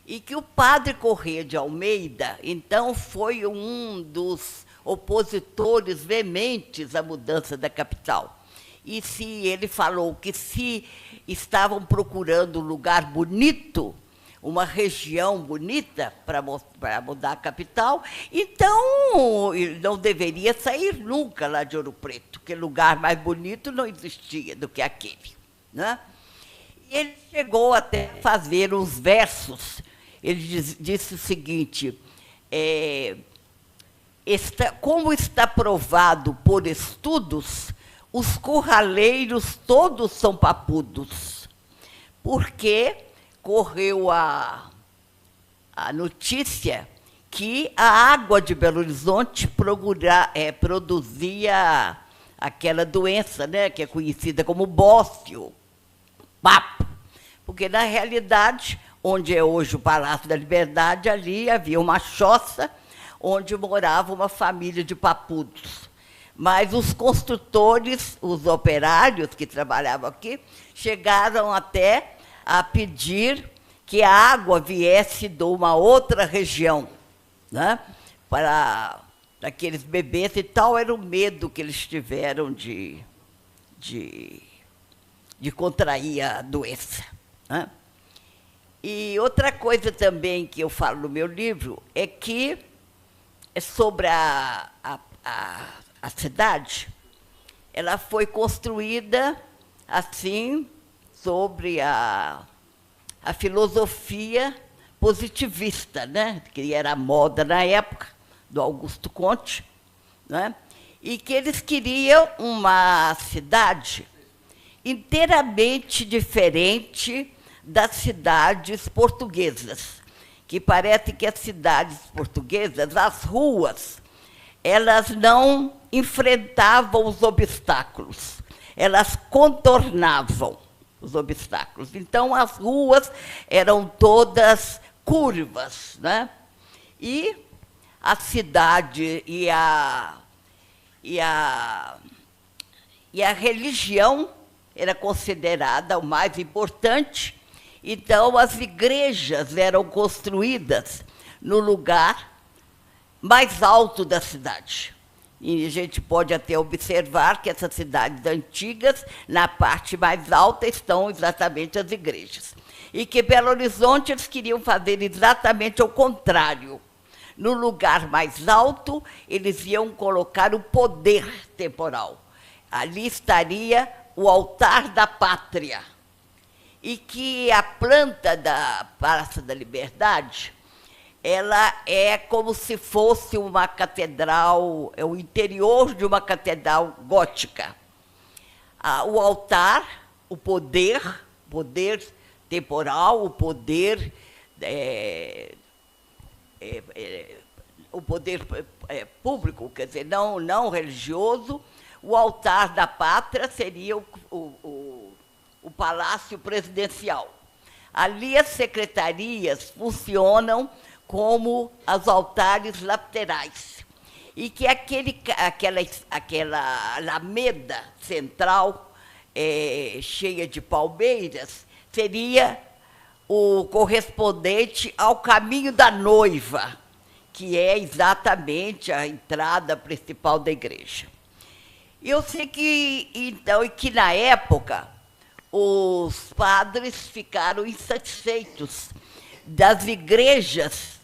E que o padre Corrêa de Almeida, então, foi um dos opositores veementes à mudança da capital. e se ele falou que se estavam procurando um lugar bonito, uma região bonita para mudar a capital, então ele não deveria sair nunca lá de Ouro Preto, porque lugar mais bonito não existia do que aquele, né? Ele chegou até a fazer uns versos. Ele disse o seguinte: como está provado por estudos, os curraleiros todos são papudos, porque correu a notícia que a água de Belo Horizonte produzia aquela doença, né, que é conhecida como bócio, papo, porque, na realidade, onde é hoje o Palácio da Liberdade, ali havia uma choça onde morava uma família de papudos. Mas os construtores, os operários que trabalhavam aqui, chegaram até a pedir que a água viesse de uma outra região, né, para aqueles bebês, e tal era o medo que eles tiveram de contrair a doença, né? E outra coisa também que eu falo no meu livro é que é sobre a cidade. Ela foi construída assim, sobre a filosofia positivista, né, que era a moda na época, do Augusto Conte, né, e que eles queriam uma cidade inteiramente diferente das cidades portuguesas, que parece que as cidades portuguesas, as ruas, elas não enfrentavam os obstáculos, elas contornavam os obstáculos. Então, as ruas eram todas curvas, né? E a cidade e a religião era considerada o mais importante. Então, as igrejas eram construídas no lugar mais alto da cidade. E a gente pode até observar que essas cidades antigas, na parte mais alta, estão exatamente as igrejas. E que Belo Horizonte eles queriam fazer exatamente o contrário. No lugar mais alto, eles iam colocar o poder temporal. Ali estaria o altar da pátria. E que a planta da Praça da Liberdade, ela é como se fosse uma catedral, é o interior de uma catedral gótica. O altar, o poder temporal, o poder público, quer dizer, não religioso. O altar da pátria seria o Palácio Presidencial. Ali as secretarias funcionam como os altares laterais. E que aquela alameda central, cheia de palmeiras, seria o correspondente ao caminho da noiva, que é exatamente a entrada principal da igreja. Eu sei que, então, que na época, os padres ficaram insatisfeitos das igrejas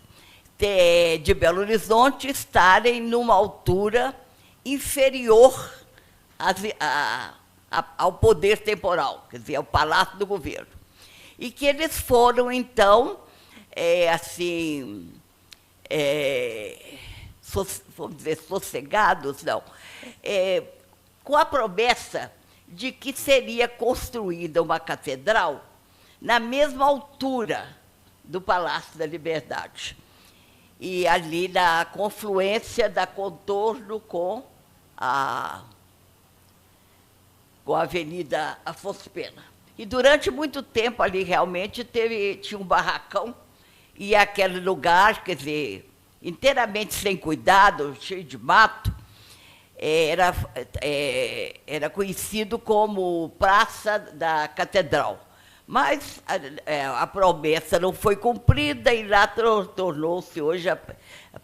de Belo Horizonte estarem numa altura inferior ao poder temporal, quer dizer, ao Palácio do Governo. E que eles foram, então, vamos dizer, sossegados, não, com a promessa de que seria construída uma catedral na mesma altura do Palácio da Liberdade, e ali na confluência da contorno com a Avenida Afonso Pena. E durante muito tempo ali realmente tinha um barracão, e aquele lugar, quer dizer, inteiramente sem cuidado, cheio de mato, era conhecido como Praça da Catedral. Mas a promessa não foi cumprida e lá tornou-se hoje a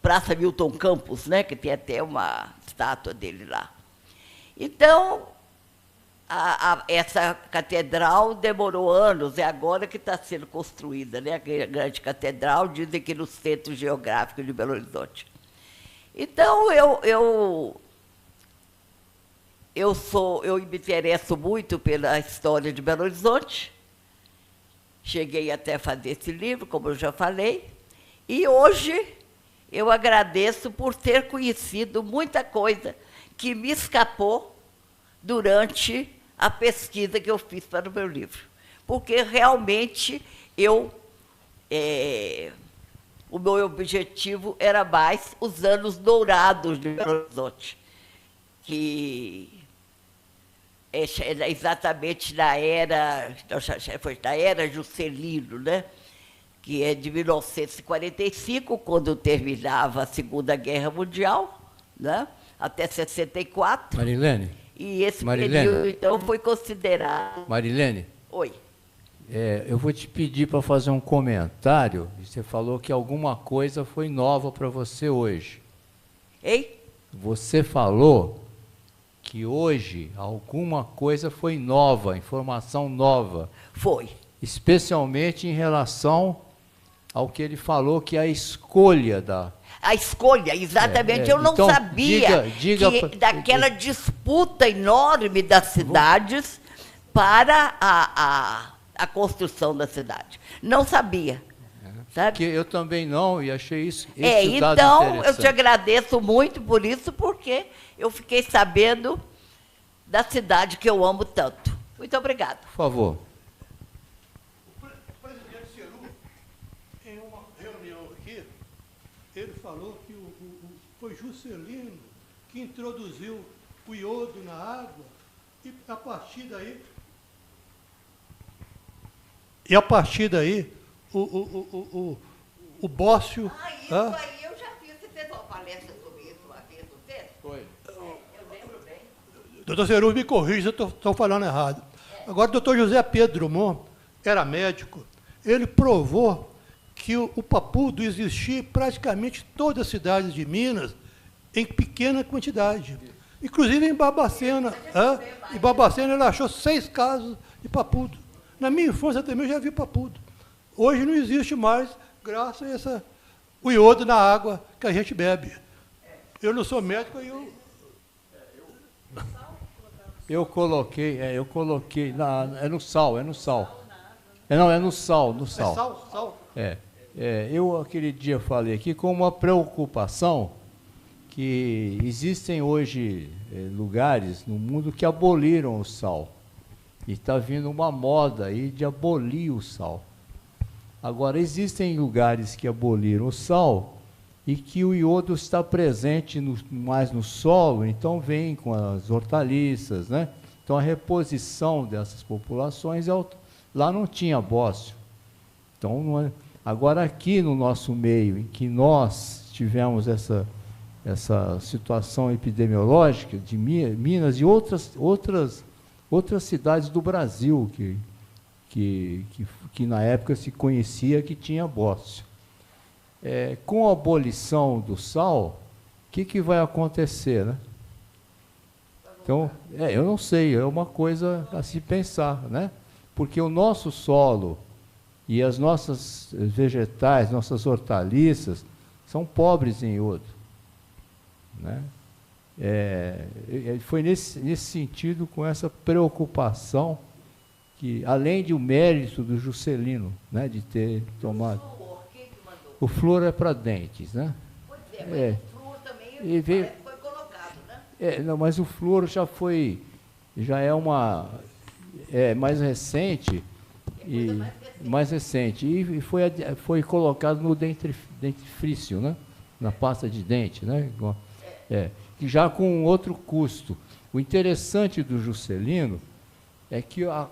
Praça Milton Campos, né, que tem até uma estátua dele lá. Então, essa catedral demorou anos, é agora que está sendo construída, né? A grande catedral, dizem que no centro geográfico de Belo Horizonte. Então, eu me interesso muito pela história de Belo Horizonte. Cheguei até a fazer esse livro, como eu já falei, e hoje eu agradeço por ter conhecido muita coisa que me escapou durante a pesquisa que eu fiz para o meu livro. Porque realmente o meu objetivo era mais os anos dourados de Belo Horizonte, que é exatamente na era Juscelino, né? Que é de 1945, quando terminava a Segunda Guerra Mundial, né? Até 64. Marilene? E esse período, então, foi considerado... Marilene? Oi. Eu vou te pedir para fazer um comentário. Você falou que alguma coisa foi nova para você hoje. Hein? Você falou que hoje alguma coisa foi nova, informação nova. Foi. Especialmente em relação ao que ele falou, que é a escolha da... A escolha, exatamente. Eu não então, sabia que daquela disputa enorme das cidades para a construção da cidade. Não sabia. Sabe? Que eu também não, e achei isso então, eu te agradeço muito por isso, porque eu fiquei sabendo da cidade que eu amo tanto. Muito obrigada. Por favor. O presidente Ceru, em uma reunião aqui, ele falou que foi Juscelino que introduziu o iodo na água e a partir daí o bócio... Isso aí eu já fiz. Você fez uma palestra sobre isso uma vez, não fez? Foi. Eu lembro bem. Doutor Ceru, me corrija se eu estou falando errado. Agora, o doutor José Pedro Drummond era médico. Ele provou que o papudo existia em praticamente todas as cidades de Minas, em pequena quantidade. Inclusive em Barbacena. Em Barbacena ele achou 6 casos de papudo. Na minha infância também eu já vi papudo. Hoje não existe mais, graças a o iodo na água que a gente bebe. Eu não sou médico e eu coloquei, é no sal. É no sal, no sal. É sal? Eu aquele dia falei aqui com uma preocupação que existem hoje lugares no mundo que aboliram o sal. E está vindo uma moda aí de abolir o sal. Agora, existem lugares que aboliram o sal e que o iodo está presente mais no solo, então vem com as hortaliças, né? Então, a reposição dessas populações, lá não tinha bócio. Então, agora aqui no nosso meio, em que nós tivemos essa situação epidemiológica de Minas e outras cidades do Brasil que na época se conhecia que tinha bócio. Com a abolição do sal, o que vai acontecer, né? Então, eu não sei, é uma coisa a se pensar, né? Porque o nosso solo e as nossas vegetais, nossas hortaliças, são pobres em iodo, né? Foi nesse sentido, com essa preocupação, que além do mérito do Juscelino, né, de ter tomado... O flúor é para dentes, né? Pois mas o flúor também foi colocado, né? Não, mas o flúor já é mais recente, e foi colocado no dentifrício, né? Na pasta de dente, né? Já com outro custo. O interessante do Juscelino é que a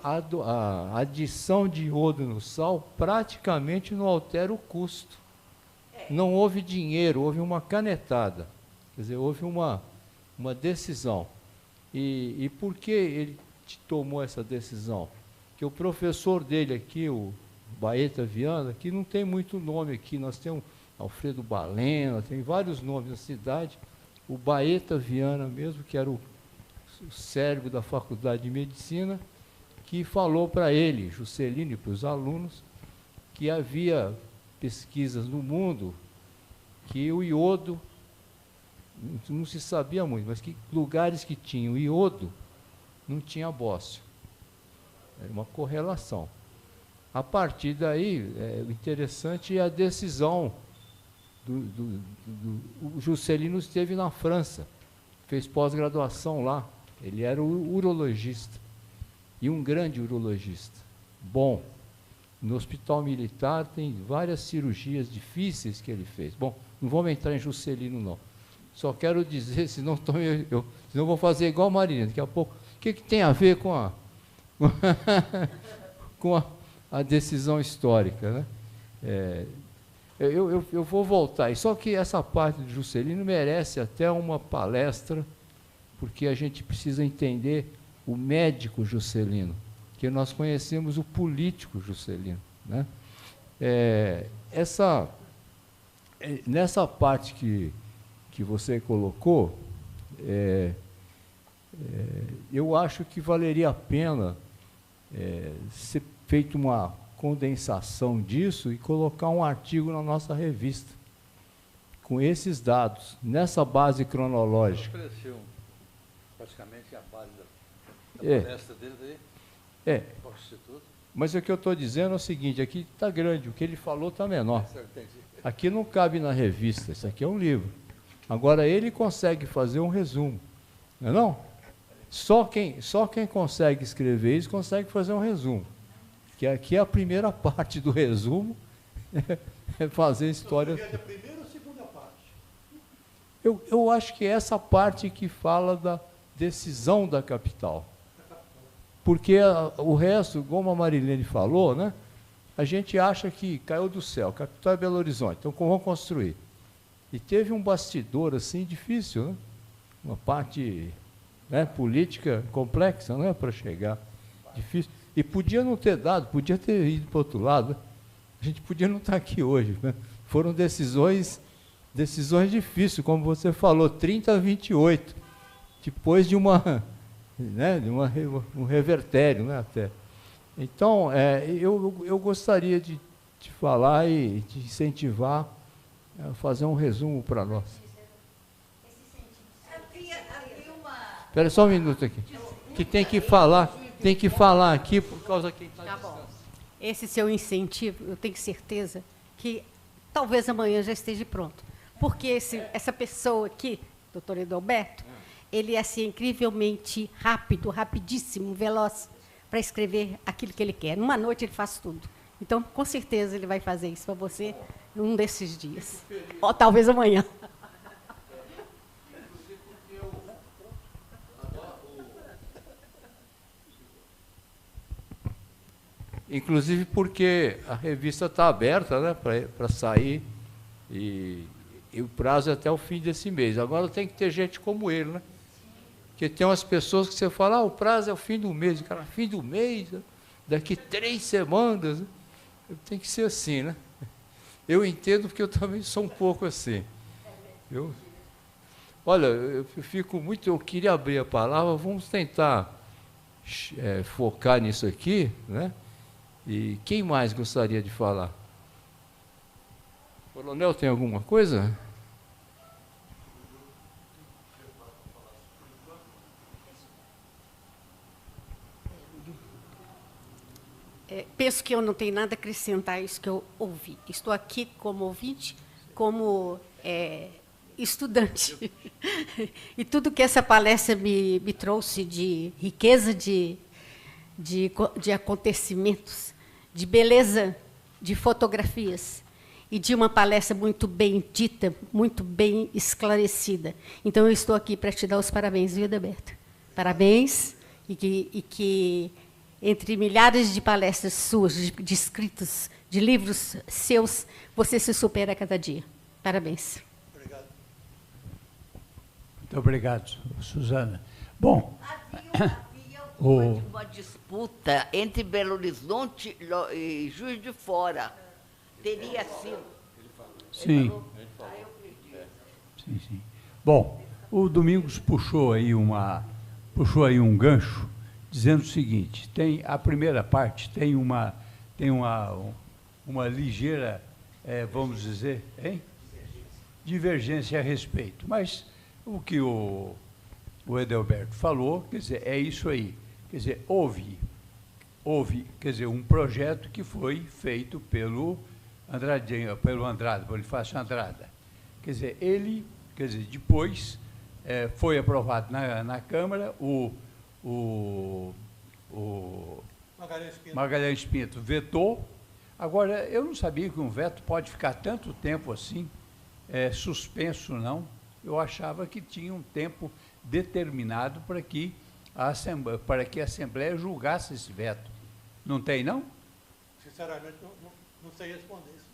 adição de iodo no sal praticamente não altera o custo. Não houve dinheiro, houve uma canetada. Quer dizer, houve uma decisão. E por que ele tomou essa decisão? Que o professor dele aqui, o Baeta Viana, que não tem muito nome aqui, nós temos Alfredo Balena, tem vários nomes na cidade. O Baeta Viana mesmo, que era o cérebro da Faculdade de Medicina, que falou para ele, Juscelino, e para os alunos, que havia pesquisas no mundo que o iodo, não se sabia muito, mas que lugares que tinham iodo não tinha bócio. Era uma correlação. A partir daí, o interessante é a decisão o Juscelino esteve na França, fez pós-graduação lá. Ele era urologista, e um grande urologista. Bom, no Hospital Militar tem várias cirurgias difíceis que ele fez. Bom, não vamos entrar em Juscelino, não. Só quero dizer, senão eu vou fazer igual a Marília, daqui a pouco. O que tem a ver com a decisão histórica, né? Eu vou voltar. Só que essa parte do Juscelino merece até uma palestra, porque a gente precisa entender o médico Juscelino, que nós conhecemos o político Juscelino, né? Nessa parte que você colocou, eu acho que valeria a pena ser feita uma condensação disso e colocar um artigo na nossa revista, com esses dados, nessa base cronológica. Ofereceu praticamente a base da palestra dele aí, para o Instituto. Mas o que eu estou dizendo é o seguinte, aqui está grande, o que ele falou está menor. Aqui não cabe na revista, isso aqui é um livro. Agora, ele consegue fazer um resumo, não é não? Só quem consegue escrever isso consegue fazer um resumo. Que aqui é a primeira parte do resumo, é fazer história. Você quer a primeira ou a segunda parte? Eu acho que é essa parte que fala da decisão da capital. Porque o resto, como a Marilene falou, né, a gente acha que caiu do céu, capital é Belo Horizonte, então como vão construir? E teve um bastidor assim difícil, né? Uma parte, né, política complexa, né, para chegar, difícil. E podia não ter dado, podia ter ido para o outro lado, né? A gente podia não estar aqui hoje, né? Foram decisões difíceis, como você falou, 30-28, depois de um revertério, né, até. Então, eu gostaria de falar e de incentivar a fazer um resumo para nós. Espera só um minuto aqui, que tem que falar aqui por causa que está Tá bom. Esse seu incentivo, eu tenho certeza que talvez amanhã já esteja pronto. Porque essa pessoa aqui, doutor Edalberto, ele é assim, incrivelmente rápido, rapidíssimo, veloz, para escrever aquilo que ele quer. Numa noite ele faz tudo. Então, com certeza, ele vai fazer isso para você num desses dias. Ou talvez amanhã. Inclusive porque a revista está aberta, né, para sair, e o prazo é até o fim desse mês. Agora tem que ter gente como ele, né? Porque tem umas pessoas que você fala, o prazo é o fim do mês. O cara, fim do mês, daqui 3 semanas. Né? Tem que ser assim, né? Eu entendo porque eu também sou um pouco assim. Olha, eu queria abrir a palavra, vamos tentar focar nisso aqui, né? E quem mais gostaria de falar? Coronel, tem alguma coisa? Penso que eu não tenho nada a acrescentar a isso que eu ouvi. Estou aqui como ouvinte, como estudante. E tudo que essa palestra me trouxe de riqueza de acontecimentos, de beleza de fotografias e de uma palestra muito bem dita, muito bem esclarecida. Então, eu estou aqui para te dar os parabéns, viu, Edalberto? Parabéns, e que entre milhares de palestras suas, de escritos, de livros seus, você se supera a cada dia. Parabéns. Obrigado. Muito obrigado, Suzana. Bom, havia uma disputa entre Belo Horizonte e Juiz de Fora. Teria sido. Sim. Sim. Bom, o Domingos puxou aí uma puxou aí um gancho, dizendo o seguinte, tem a primeira parte, tem uma ligeira, vamos dizer, divergência a respeito. Mas o que o Edelberto falou, quer dizer, é isso aí. Quer dizer, houve, quer dizer, um projeto que foi feito pelo Bonifácio Andrada. Quer dizer, depois foi aprovado na Câmara, o Magalhães Pinto vetou. Agora, eu não sabia que um veto pode ficar tanto tempo assim, suspenso, não. Eu achava que tinha um tempo determinado para que a Assembleia julgasse esse veto. Não tem, não? Sinceramente, não sei responder isso.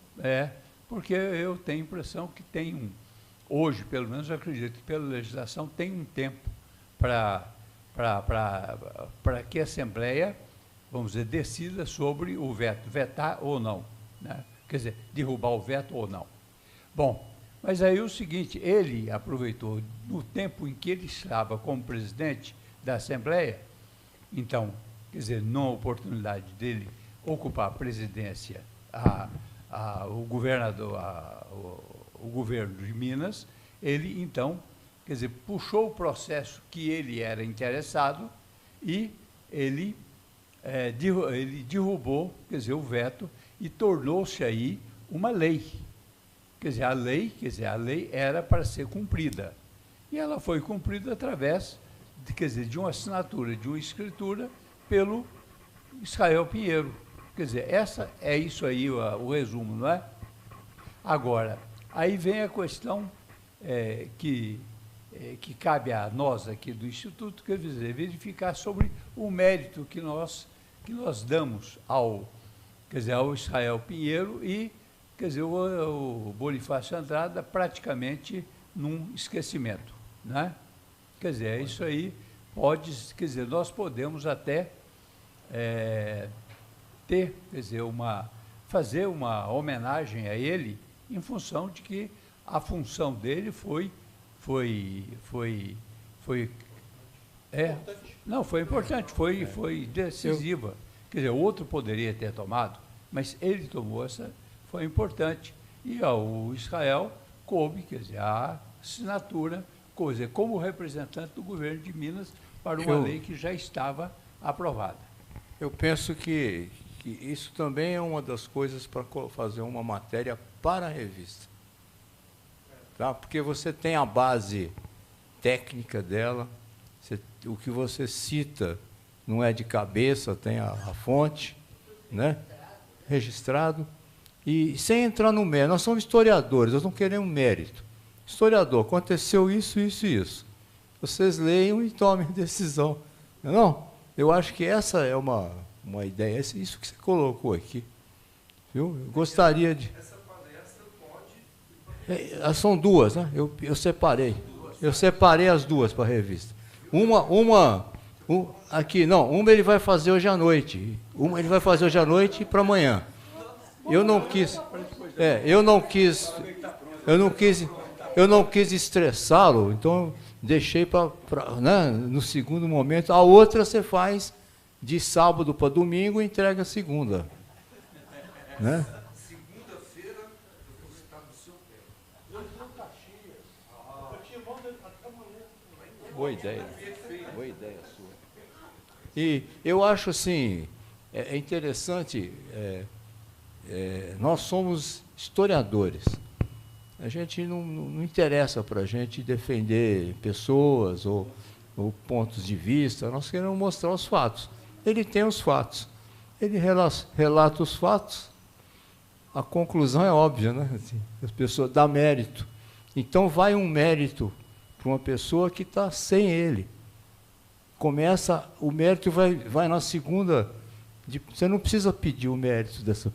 Porque eu tenho a impressão que tem hoje, pelo menos eu acredito que pela legislação, tem um tempo para que a Assembleia, vamos dizer, decida sobre o veto, vetar ou não, né? Quer dizer, derrubar o veto ou não. Bom, mas aí o seguinte, ele aproveitou, no tempo em que ele estava como presidente da Assembleia, então, quer dizer, na oportunidade dele ocupar a presidência, o governo de Minas, ele, então, quer dizer, puxou o processo que ele era interessado e ele derrubou, quer dizer, o veto e tornou-se aí uma lei. Quer dizer, a lei era para ser cumprida. E ela foi cumprida através, de uma assinatura, de uma escritura, pelo Israel Pinheiro. Quer dizer, é isso aí o resumo, não é? Agora, aí vem a questão que cabe a nós aqui do Instituto, quer dizer, verificar sobre o mérito que nós damos ao Israel Pinheiro e, quer dizer, o Bonifácio Andrada praticamente num esquecimento, né? Quer dizer, isso aí quer dizer, nós podemos até fazer uma homenagem a ele em função de que a função dele foi importante, foi decisiva. Quer dizer, outro poderia ter tomado, mas ele tomou foi importante. E ao Israel coube, quer dizer, a assinatura, como representante do governo de Minas para uma lei que já estava aprovada. Eu penso que isso também é uma das coisas para fazer uma matéria para a revista. Tá? Porque você tem a base técnica dela, o que você cita não é de cabeça, tem a fonte, né? Registrado. E sem entrar no mérito, nós somos historiadores, nós não queremos mérito. Historiador, aconteceu isso, isso e isso. Vocês leiam e tomem decisão. Não? Eu acho que essa é uma ideia, isso que você colocou aqui. Viu? Eu gostaria de... Essa palestra pode... São duas, né? Eu separei. Eu separei as duas para a revista. Aqui, não, uma ele vai fazer hoje à noite. Uma ele vai fazer hoje à noite e para amanhã. Eu não quis estressá-lo, então deixei né, no segundo momento. A outra você faz de sábado para domingo e entrega segunda. Né? Segunda-feira eu vou estar no seu pé. Boa ideia sua. E eu acho assim, é interessante, nós somos historiadores. A gente não interessa para a gente defender pessoas ou pontos de vista, nós queremos mostrar os fatos. Ele tem os fatos, ele relata os fatos, a conclusão é óbvia, né? Assim, as pessoas dão mérito. Então vai um mérito para uma pessoa que está sem ele. Começa, o mérito vai na segunda. Você não precisa pedir o mérito dessa.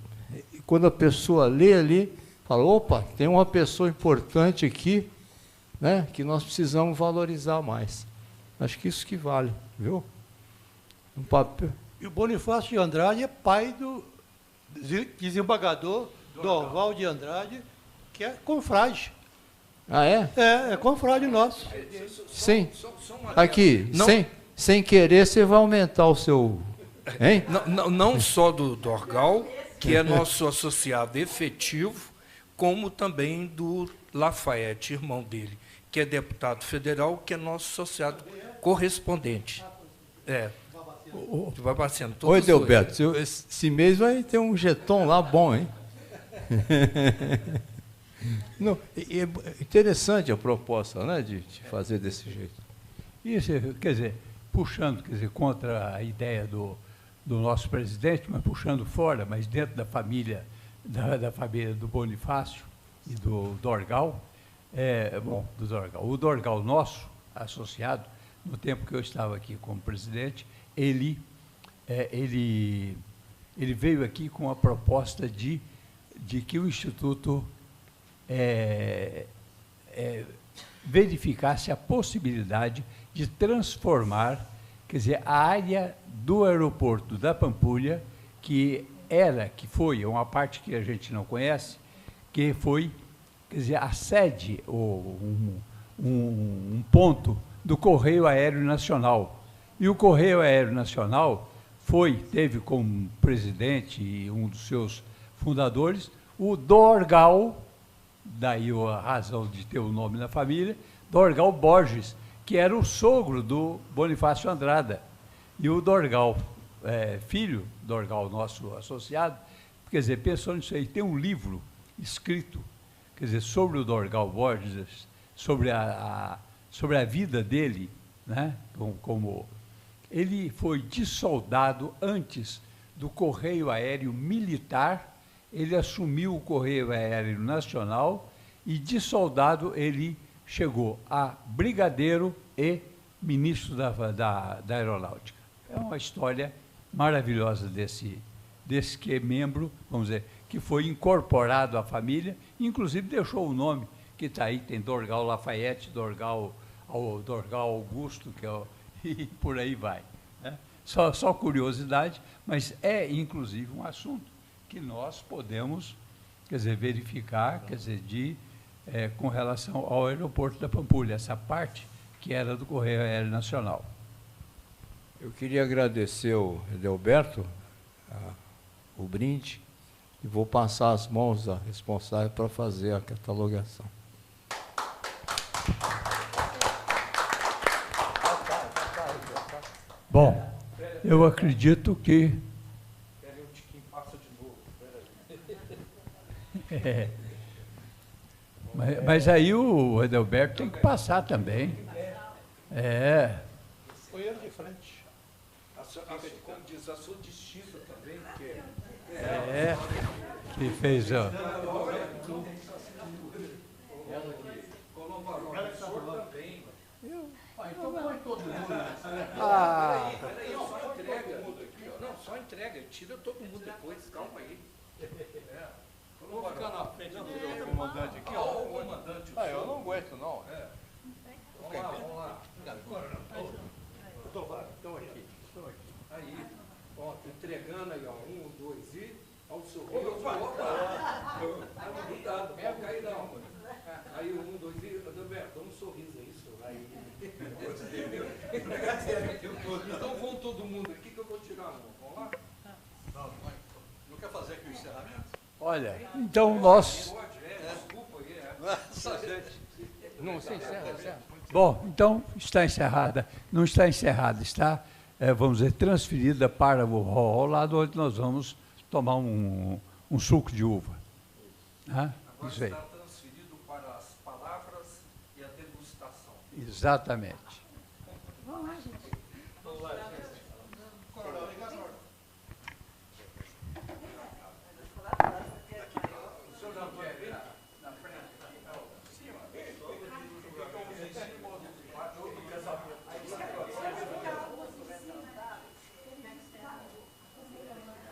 Quando a pessoa lê ali, fala, opa, tem uma pessoa importante aqui, né, que nós precisamos valorizar mais. Acho que isso que vale, viu? Um papel. E o Bonifácio de Andrade é pai do desembargador Dorval de Andrade, que é confrade. Ah, é? É confrade nosso. Sim. Aqui, sem querer, você vai aumentar o seu... Hein? Não só do Dorgal, que é nosso associado efetivo, como também do Lafayette, irmão dele, que é deputado federal, que é nosso associado correspondente. Vai batendo. Oi, Delberto, esse mês vai ter um jeton lá bom, hein? Não, é interessante a proposta, né, de fazer desse jeito. Isso, quer dizer, puxando, contra a ideia do nosso presidente, mas puxando fora, mas dentro da família do Bonifácio e do Dorgal, do Dorgal. O Dorgal nosso, associado, no tempo que eu estava aqui como presidente, ele veio aqui com a proposta de que o Instituto verificasse a possibilidade de transformar, quer dizer, a área do aeroporto da Pampulha, que foi uma parte que a gente não conhece, que foi, quer dizer, a sede, um ponto do Correio Aéreo Nacional. E o Correio Aéreo Nacional teve como presidente e um dos seus fundadores o Dorgal, daí a razão de ter o nome na família, Dorgal Borges, que era o sogro do Bonifácio Andrada. E o Dorgal, filho, Dorgal, nosso associado, quer dizer, pensou nisso aí, tem um livro escrito, quer dizer, sobre o Dorgal Borges, sobre a vida dele, né? Como ele foi dissoldado antes do Correio Aéreo Militar, ele assumiu o Correio Aéreo Nacional e, dissoldado, ele chegou a brigadeiro e ministro da Aeronáutica. É uma história maravilhosa desse que é membro, vamos dizer, que foi incorporado à família, inclusive deixou o nome que está aí, tem Dorgal Lafayette, Dorgal Augusto, e por aí vai. Né? Só curiosidade, mas é, inclusive, um assunto que nós podemos, quer dizer, verificar, quer dizer, com relação ao aeroporto da Pampulha, essa parte que era do Correio Aéreo Nacional. Eu queria agradecer ao Edelberto o brinde e vou passar as mãos da responsável para fazer a catalogação. Bom, eu acredito que... Peraí, um tiquinho, passa de novo. Mas aí o Edelberto tem que passar também. Foi ele de frente. Como diz, a sua distinta também, Que fez, ó. Então vai todo mundo. Só entrega, tira todo mundo depois, calma aí. Vamos ficar na frente do comandante aqui, ó. O comandante. Eu não aguento, não. Vamos lá. Estão aqui. Aí, ó, entregando aí, ó. 1, 2 e ao sorriso. Cuidado, não pode cair não. Aí, 1, 2 e... Adalberto, dá um sorriso aí, senhor. Aí. Então vamos todo mundo aqui que eu vou tirar um. Vamos lá? Não quer fazer aqui o encerramento? Olha, então nós... Desculpa aí, Não, você encerra. Bom, então está encerrada. Não está encerrada, está, vamos dizer, transferida para o hall ao lado onde nós vamos tomar um suco de uva. Agora isso aí. Está transferido para as palavras e a degustação. Exatamente. Vamos lá, gente. Vamos lá, gente. O senhor não quer vir?